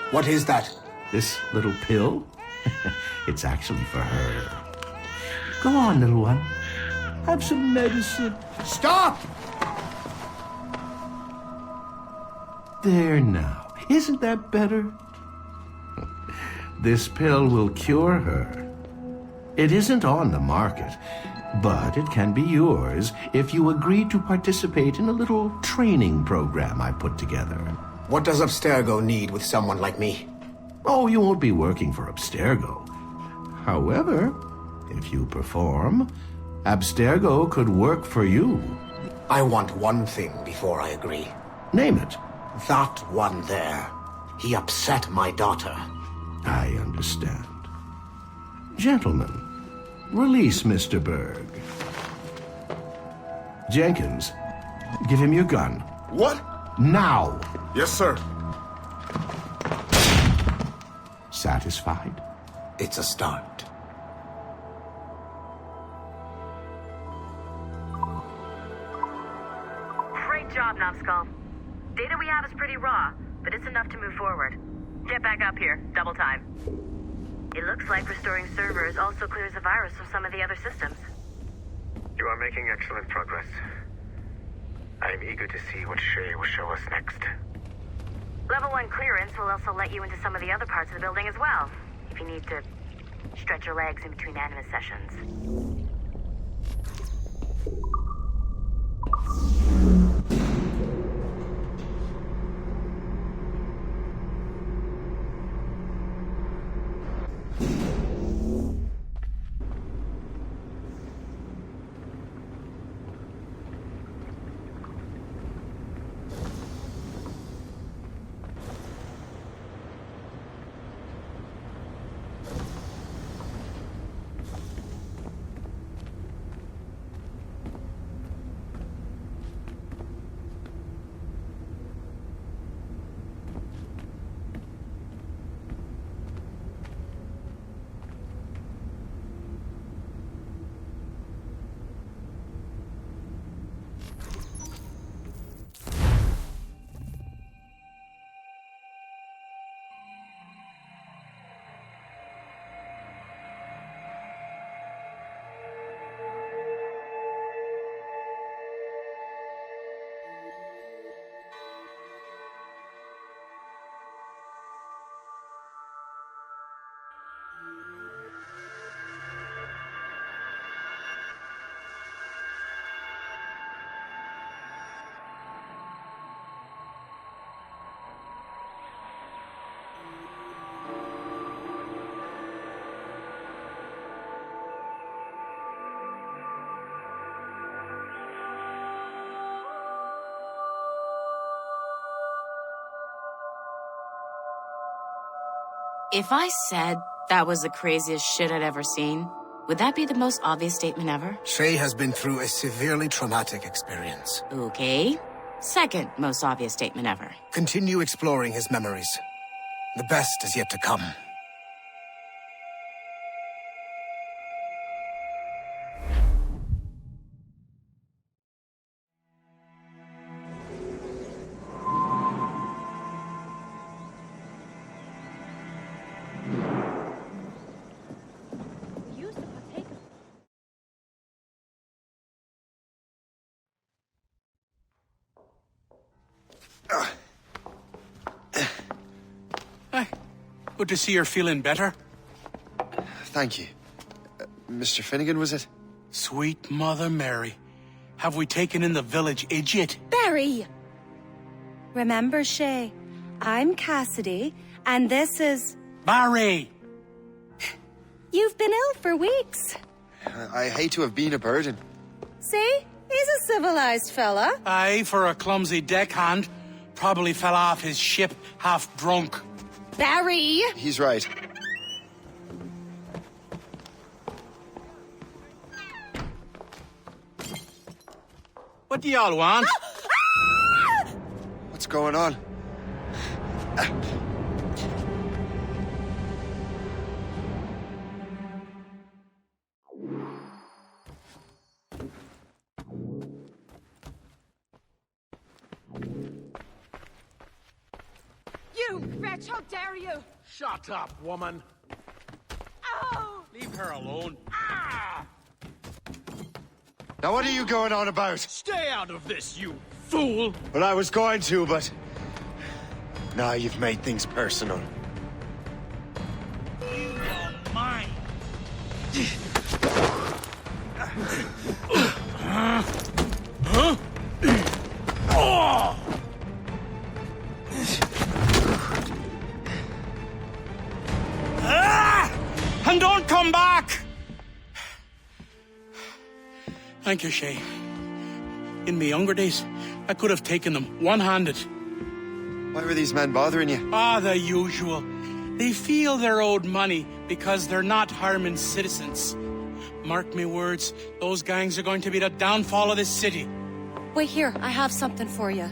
What is that? This little pill? It's actually for her. Go on, little one. Have some medicine. Stop! There now. Isn't that better? This pill will cure her. It isn't on the market, but it can be yours if you agree to participate in a little training program I put together. What does Abstergo need with someone like me? Oh, you won't be working for Abstergo. However, if you perform, Abstergo could work for you. I want one thing before I agree. Name it. That one there. He upset my daughter. I understand. Gentlemen, release Mr. Berg. Jenkins, give him your gun. What? Now! Yes, sir. Satisfied? It's a start. Great job, Numbskull. Data we have is pretty raw, but it's enough to move forward. Get back up here. Double time. It looks like restoring servers also clears the virus from some of the other systems. You are making excellent progress. I am eager to see what Shay will show us next. Level 1 clearance will also let you into some of the other parts of the building as well, if you need to stretch your legs in between animus sessions. If I said that was the craziest shit I'd ever seen, would that be the most obvious statement ever? Shay has been through a severely traumatic experience. Okay. Second most obvious statement ever. Continue exploring his memories. The best is yet to come. Hey, good to see you're feeling better. Thank you. Mr. Finnegan, was it? Sweet Mother Mary. Have we taken in the village idiot? Barry! Remember, Shay, I'm Cassidy, and this is... Barry! You've been ill for weeks. I hate to have been a burden. See? He's a civilized fella. Aye, for a clumsy deckhand. Probably fell off his ship half drunk. Barry! He's right. What do y'all want? What's going on? You wretch, how dare you! Shut up, woman. Oh! Leave her alone. Now what are you going on about? Stay out of this, you fool! Well, I was going to, but... Now you've made things personal. You are mine. And don't come back! Thank you, Shay. In my younger days, I could have taken them one-handed. Why were these men bothering you? The usual. They feel they're owed money because they're not harming citizens. Mark me words, those gangs are going to be the downfall of this city. Wait here, I have something for you.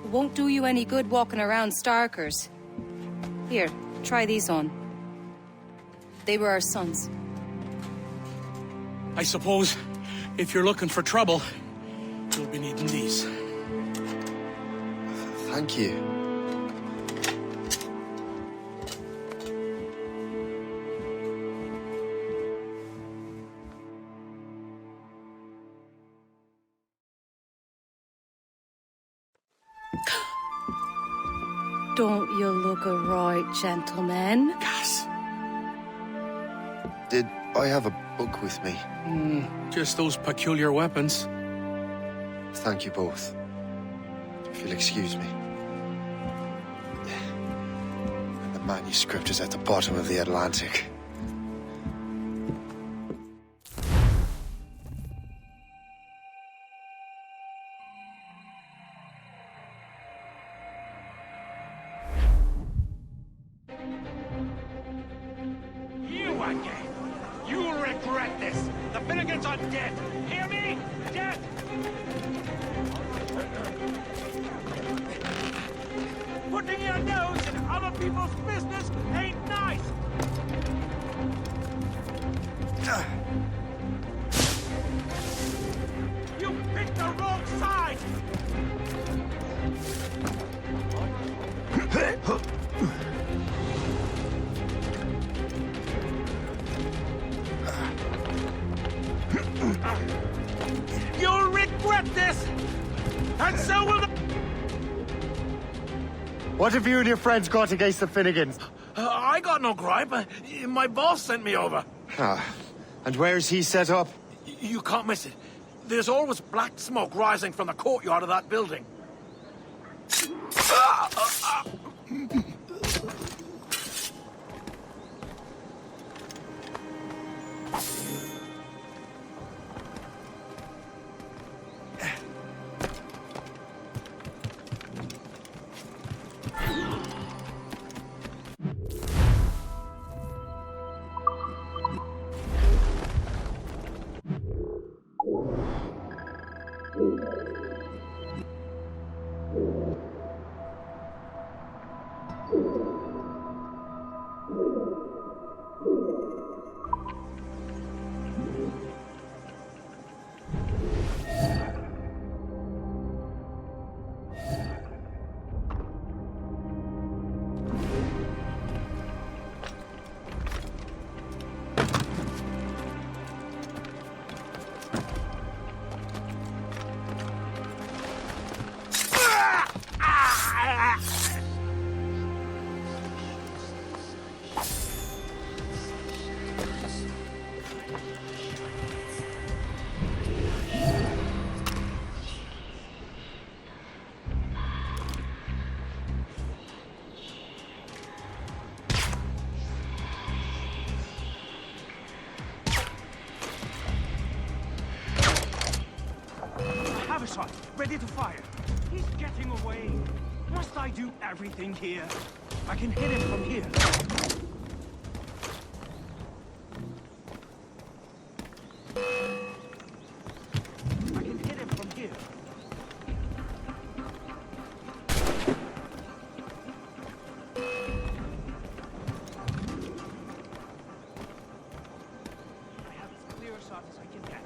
It won't do you any good walking around Starkers. Here, try these on. They were our sons. I suppose, if you're looking for trouble, you'll be needing these. Thank you. Don't you look a right gentleman? Gas. Did I have a book with me? Just those peculiar weapons. Thank you both. If you'll excuse me. The manuscript is at the bottom of the Atlantic. You again! You'll regret this! The Finnegans are dead! Hear me? Dead! Putting your nose in other people's business ain't nice! You picked the wrong side! You'll regret this! And so will the... What have you and your friends got against the Finnegans? I got no gripe. My boss sent me over. And where's he set up? You can't miss it. There's always black smoke rising from the courtyard of that building. have a shot, ready to fire. He's getting away. Must I do everything here? I can hit him from here. I can hit him from here. I have as clear a shot as I can get.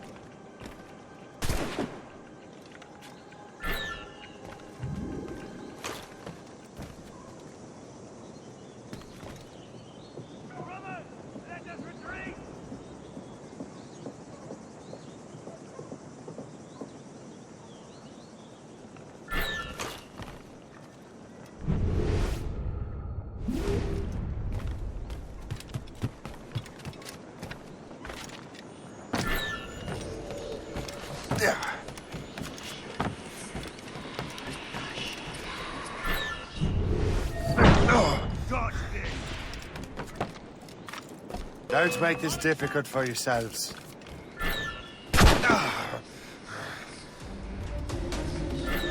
Don't make this difficult for yourselves.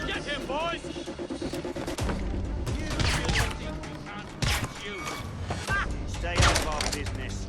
Get him, boys! Stay out of our business.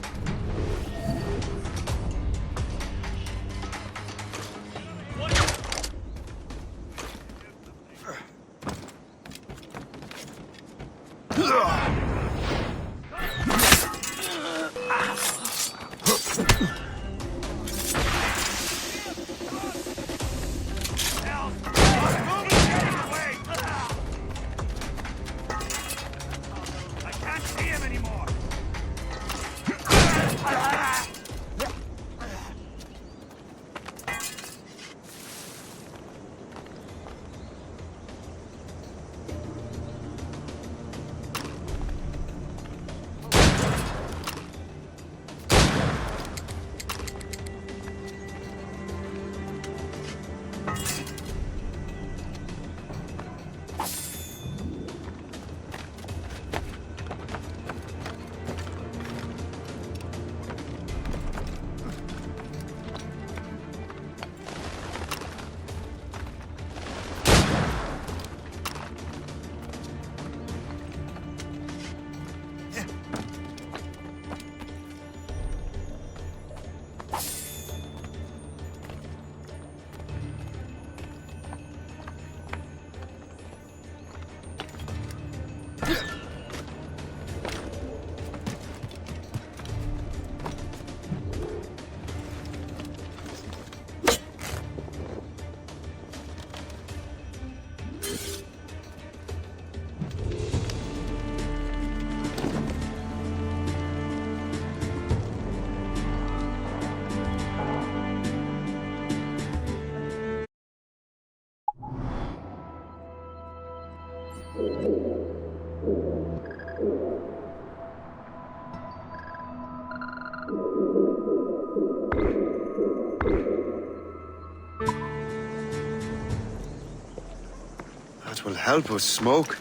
That will help us smoke.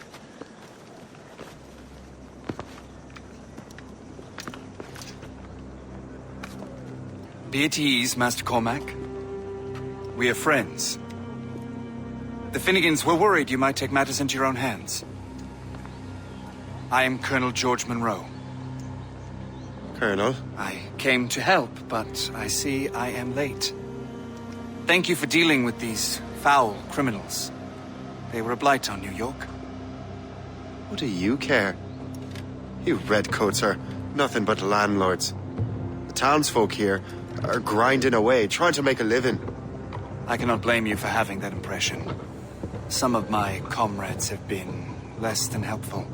Be at ease, Master Cormac. We are friends. The Finnegans were worried you might take matters into your own hands. I am Colonel George Monroe. Colonel? I came to help, but I see I am late. Thank you for dealing with these foul criminals. They were a blight on New York. What do you care? You redcoats are nothing but landlords. The townsfolk here are grinding away, trying to make a living. I cannot blame you for having that impression. Some of my comrades have been less than helpful.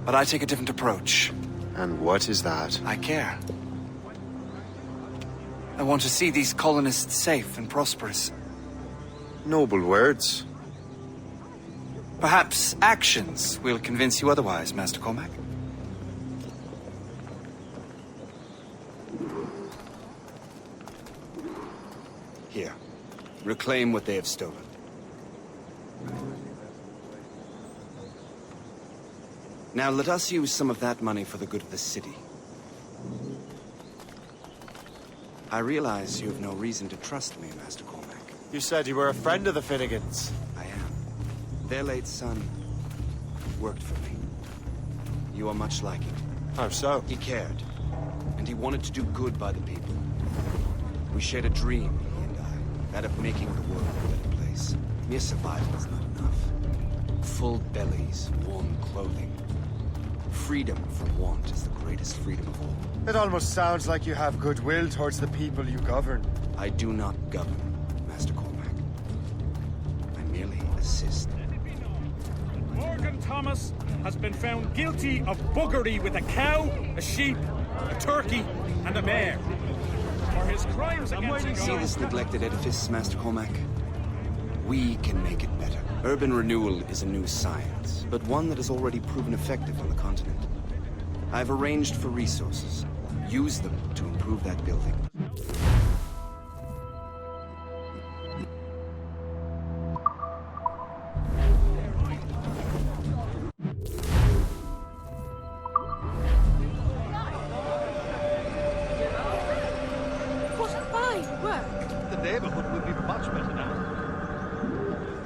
But I take a different approach. And what is that? I care. I want to see these colonists safe and prosperous. Noble words. Perhaps actions will convince you otherwise, Master Cormac. Here. Reclaim what they have stolen. Now let us use some of that money for the good of the city. I realize you have no reason to trust me, Master Cormac. You said you were a friend of the Finnegans. I am. Their late son worked for me. You are much like him. How so? He cared, and he wanted to do good by the people. We shared a dream, he and I, that of making the world a better place. Mere survival is not enough. Full bellies, warm clothing. Freedom from want is the greatest freedom of all. It almost sounds like you have goodwill towards the people you govern. I do not govern, Master Cormac. I merely assist. Morgan Thomas has been found guilty of buggery with a cow, a sheep, a turkey, and a mare. For his crimes against God. See this neglected edifice, Master Cormac? We can make it better. Urban renewal is a new science, but one that has already proven effective on the continent. I've arranged for resources. Use them to improve that building.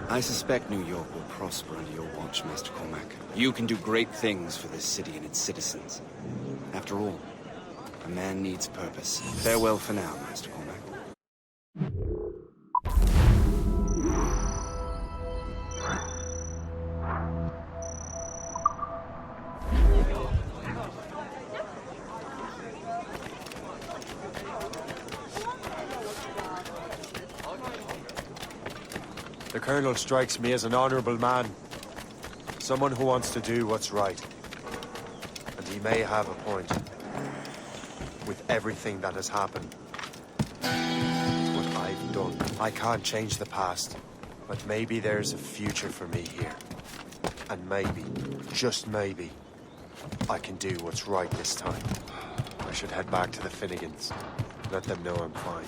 I suspect New York will prosper under your watch, Master Cormac. You can do great things for this city and its citizens. After all, a man needs purpose. Farewell for now, Master Cormac. The Colonel strikes me as an honorable man. Someone who wants to do what's right. And he may have a point. With everything that has happened. It's what I've done. I can't change the past. But maybe there's a future for me here. And maybe, just maybe, I can do what's right this time. I should head back to the Finnegans. Let them know I'm fine.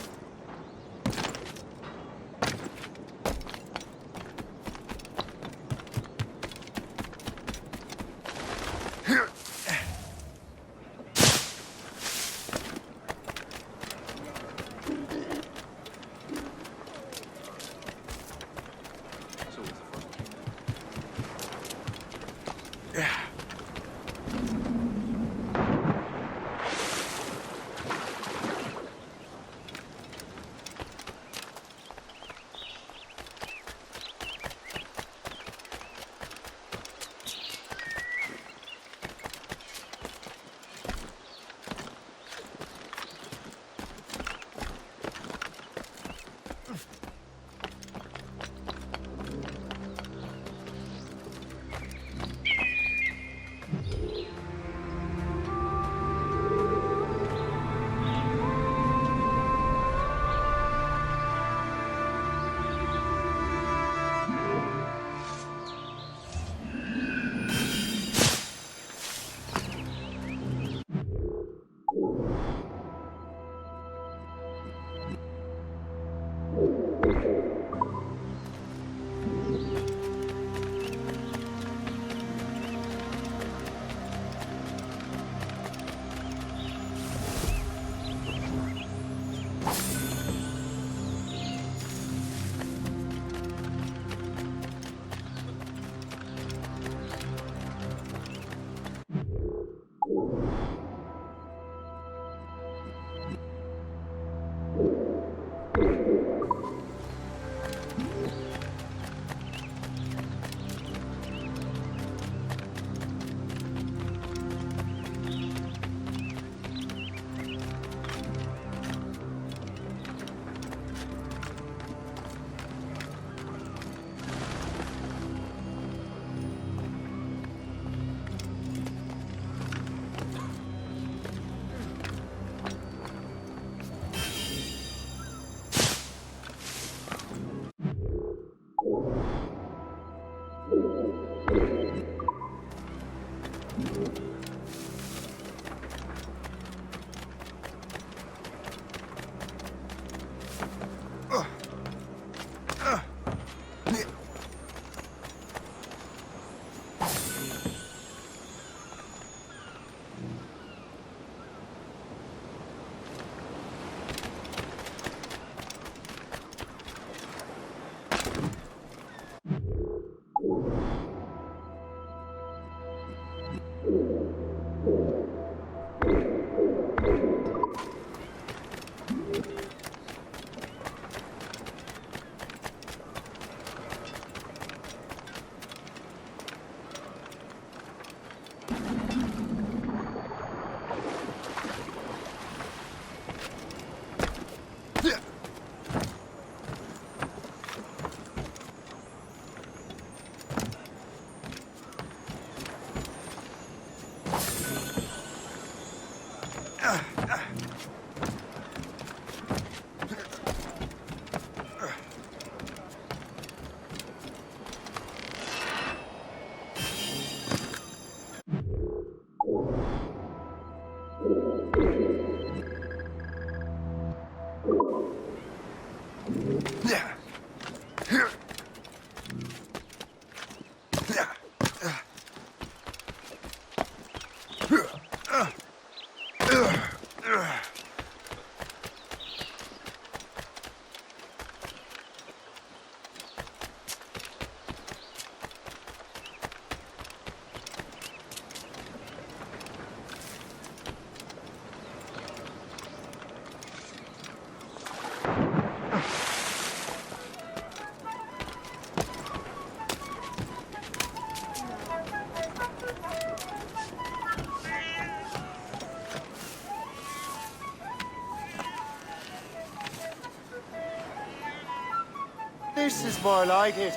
This is more like it.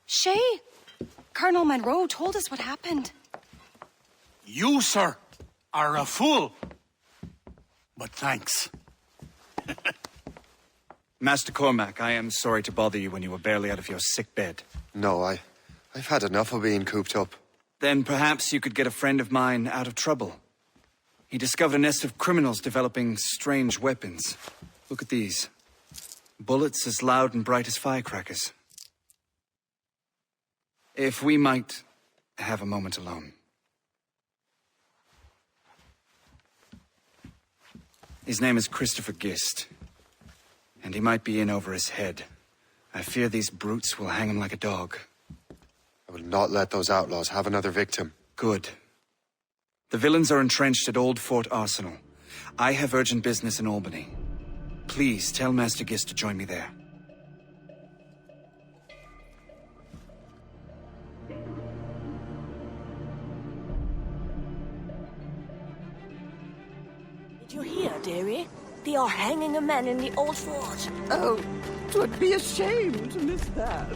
Shay, Colonel Monroe told us what happened. You, sir, are a fool. But thanks. Master Cormac, I am sorry to bother you when you were barely out of your sick bed. No, I've had enough of being cooped up. Then perhaps you could get a friend of mine out of trouble. He discovered a nest of criminals developing strange weapons. Look at these. Bullets as loud and bright as firecrackers. If we might have a moment alone. His name is Christopher Gist, and he might be in over his head. I fear these brutes will hang him like a dog. I will not let those outlaws have another victim. Good. The villains are entrenched at Old Fort Arsenal. I have urgent business in Albany. Please tell Master Gist to join me there. Did you hear, dearie? They are hanging a man in the old fort. Oh, 'twould be a shame to miss that.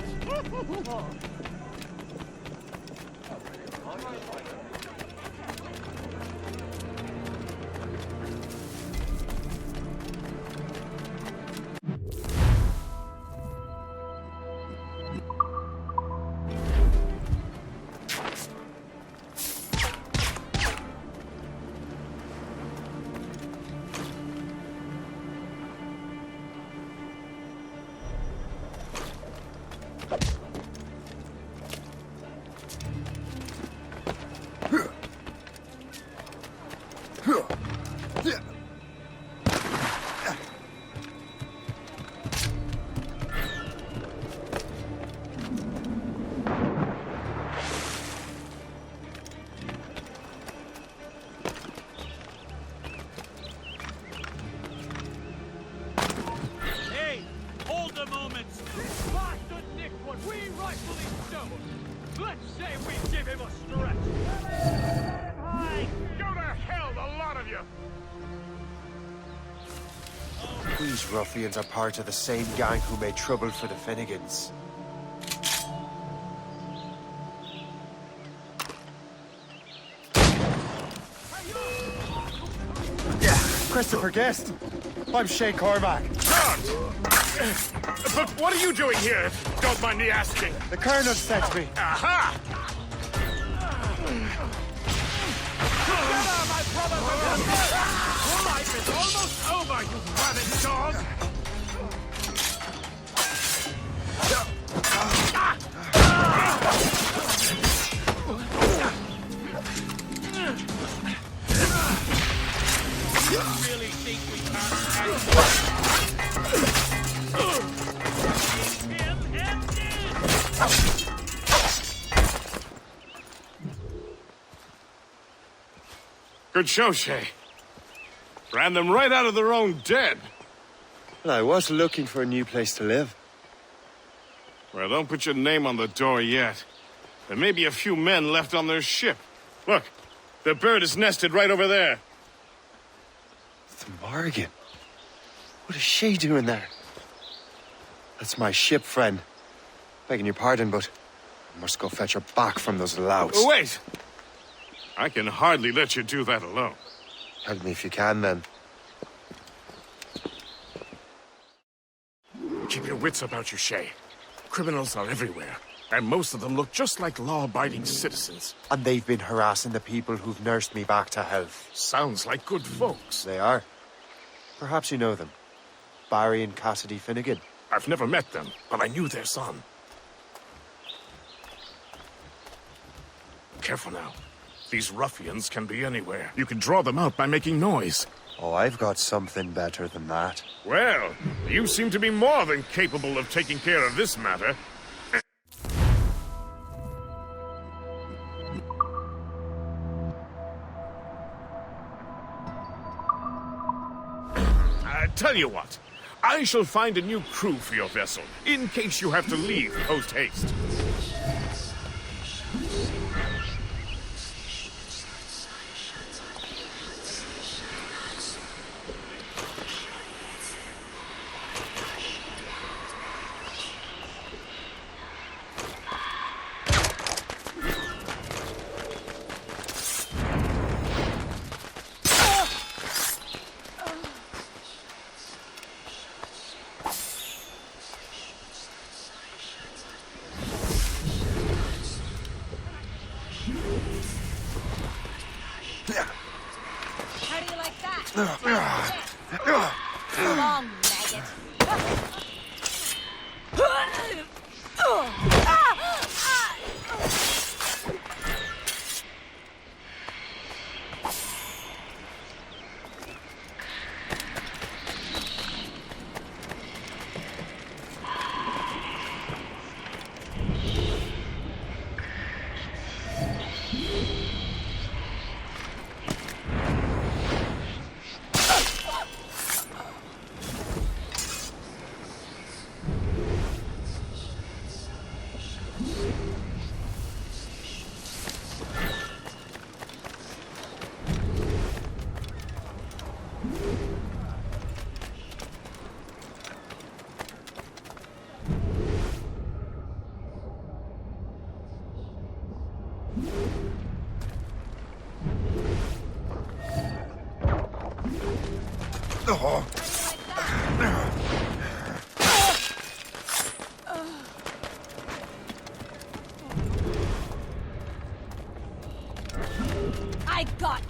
Hey, hold a moment. This bastard Nick what we rightfully stole. Let's say we give him a stretch. Hi, go to hell, the lot of you. These ruffians are part of the same gang who made trouble for the Finnegans. Christopher Guest. I'm Shay Cormac. But what are you doing here, if you don't mind me asking? The Colonel sent me. Aha! Together, my brothers and sisters! Your life is almost over, you rabid dog! You really think we Good show, Shay. Ran them right out of their own den. Well, I was looking for a new place to live. Well, don't put your name on the door yet. There may be a few men left on their ship. Look, the bird is nested right over there. The Morgan. What is she doing there? That's my ship, friend. Begging your pardon, but I must go fetch her back from those louts. Oh, wait! I can hardly let you do that alone. Help me if you can, then. Keep your wits about you, Shay. Criminals are everywhere, and most of them look just like law-abiding citizens. And they've been harassing the people who've nursed me back to health. Sounds like good folks. They are. Perhaps you know them. Barry and Cassidy Finnegan. I've never met them, but I knew their son. Careful now. These ruffians can be anywhere. You can draw them out by making noise. Oh, I've got something better than that. Well, you seem to be more than capable of taking care of this matter. Tell you what, I shall find a new crew for your vessel, in case you have to leave post-haste. How do you like that? Come on, maggot. I got you.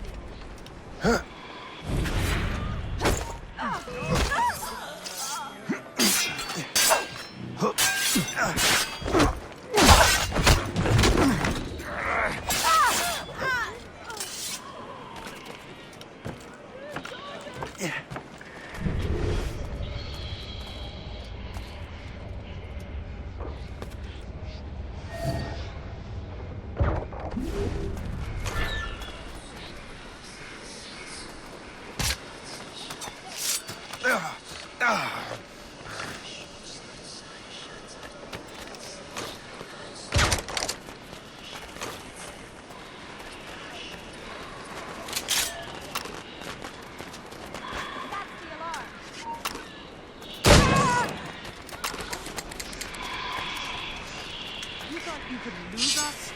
You could lose us?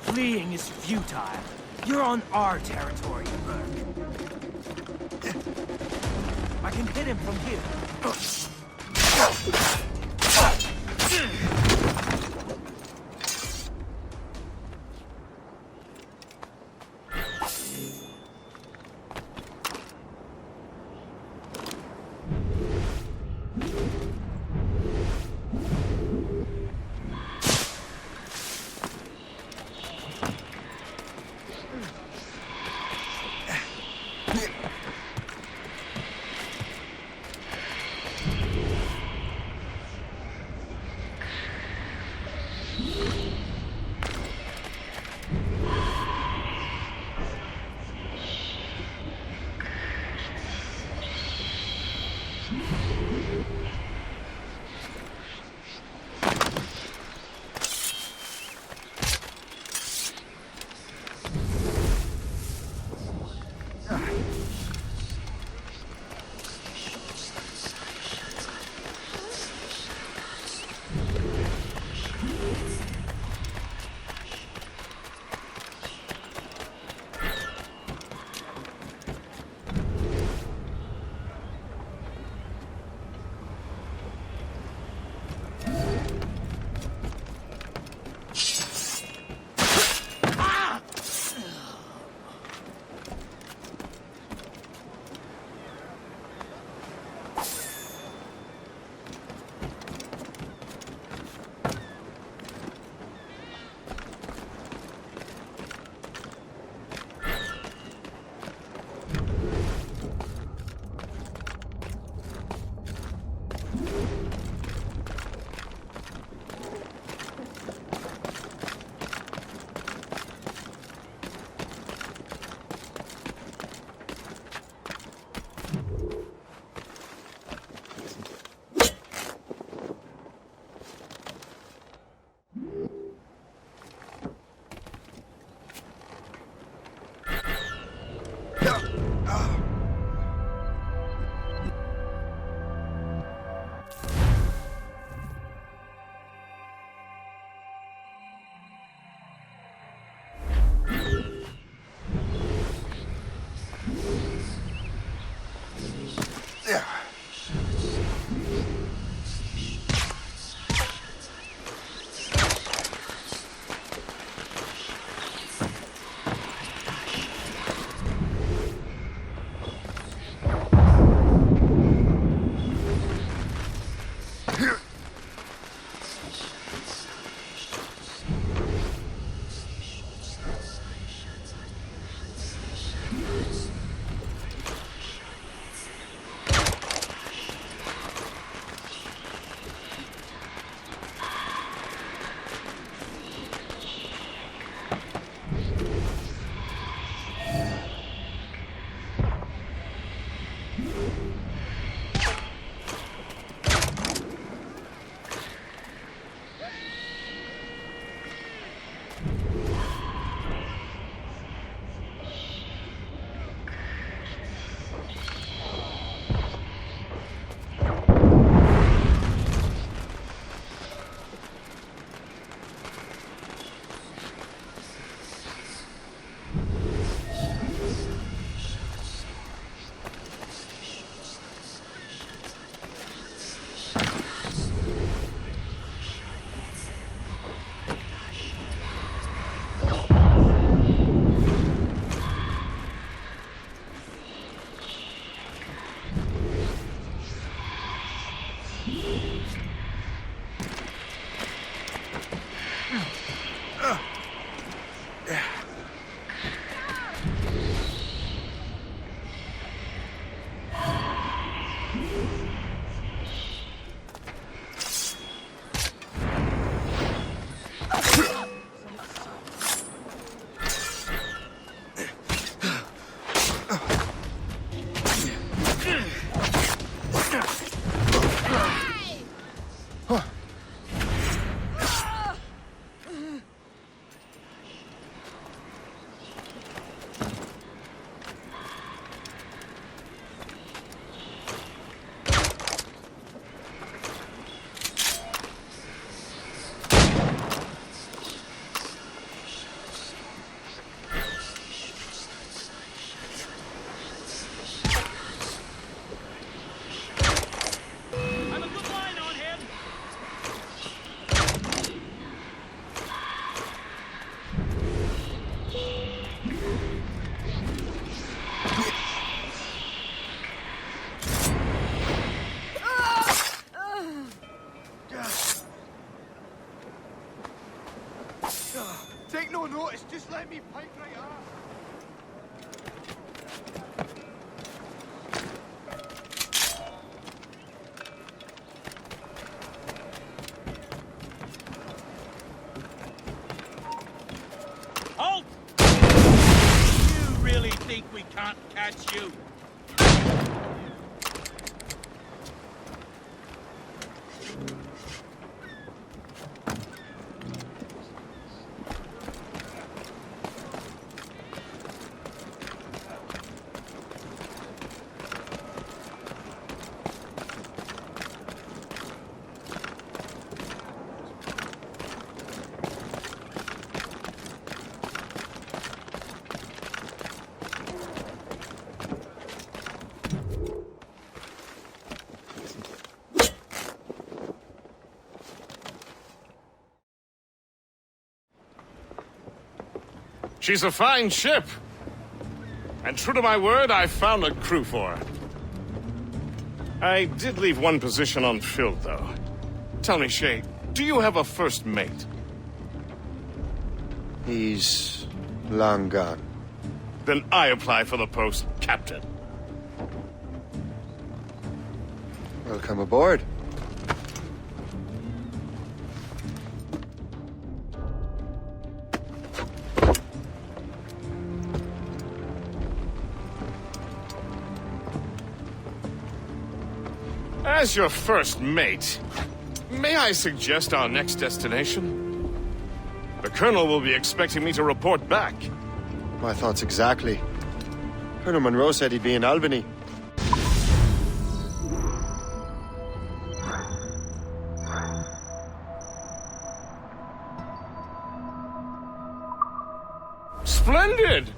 Fleeing is futile. You're on our territory, Burke. I can hit him from here. Take no notice, just let me pipe right up. Halt! You really think we can't catch you? She's a fine ship. And true to my word, I found a crew for her. I did leave one position unfilled, though. Tell me, Shay, do you have a first mate? He's long gone. Then I apply for the post, Captain. Welcome aboard. As your first mate, may I suggest our next destination? The Colonel will be expecting me to report back. My thoughts exactly. Colonel Monroe said he'd be in Albany. Splendid!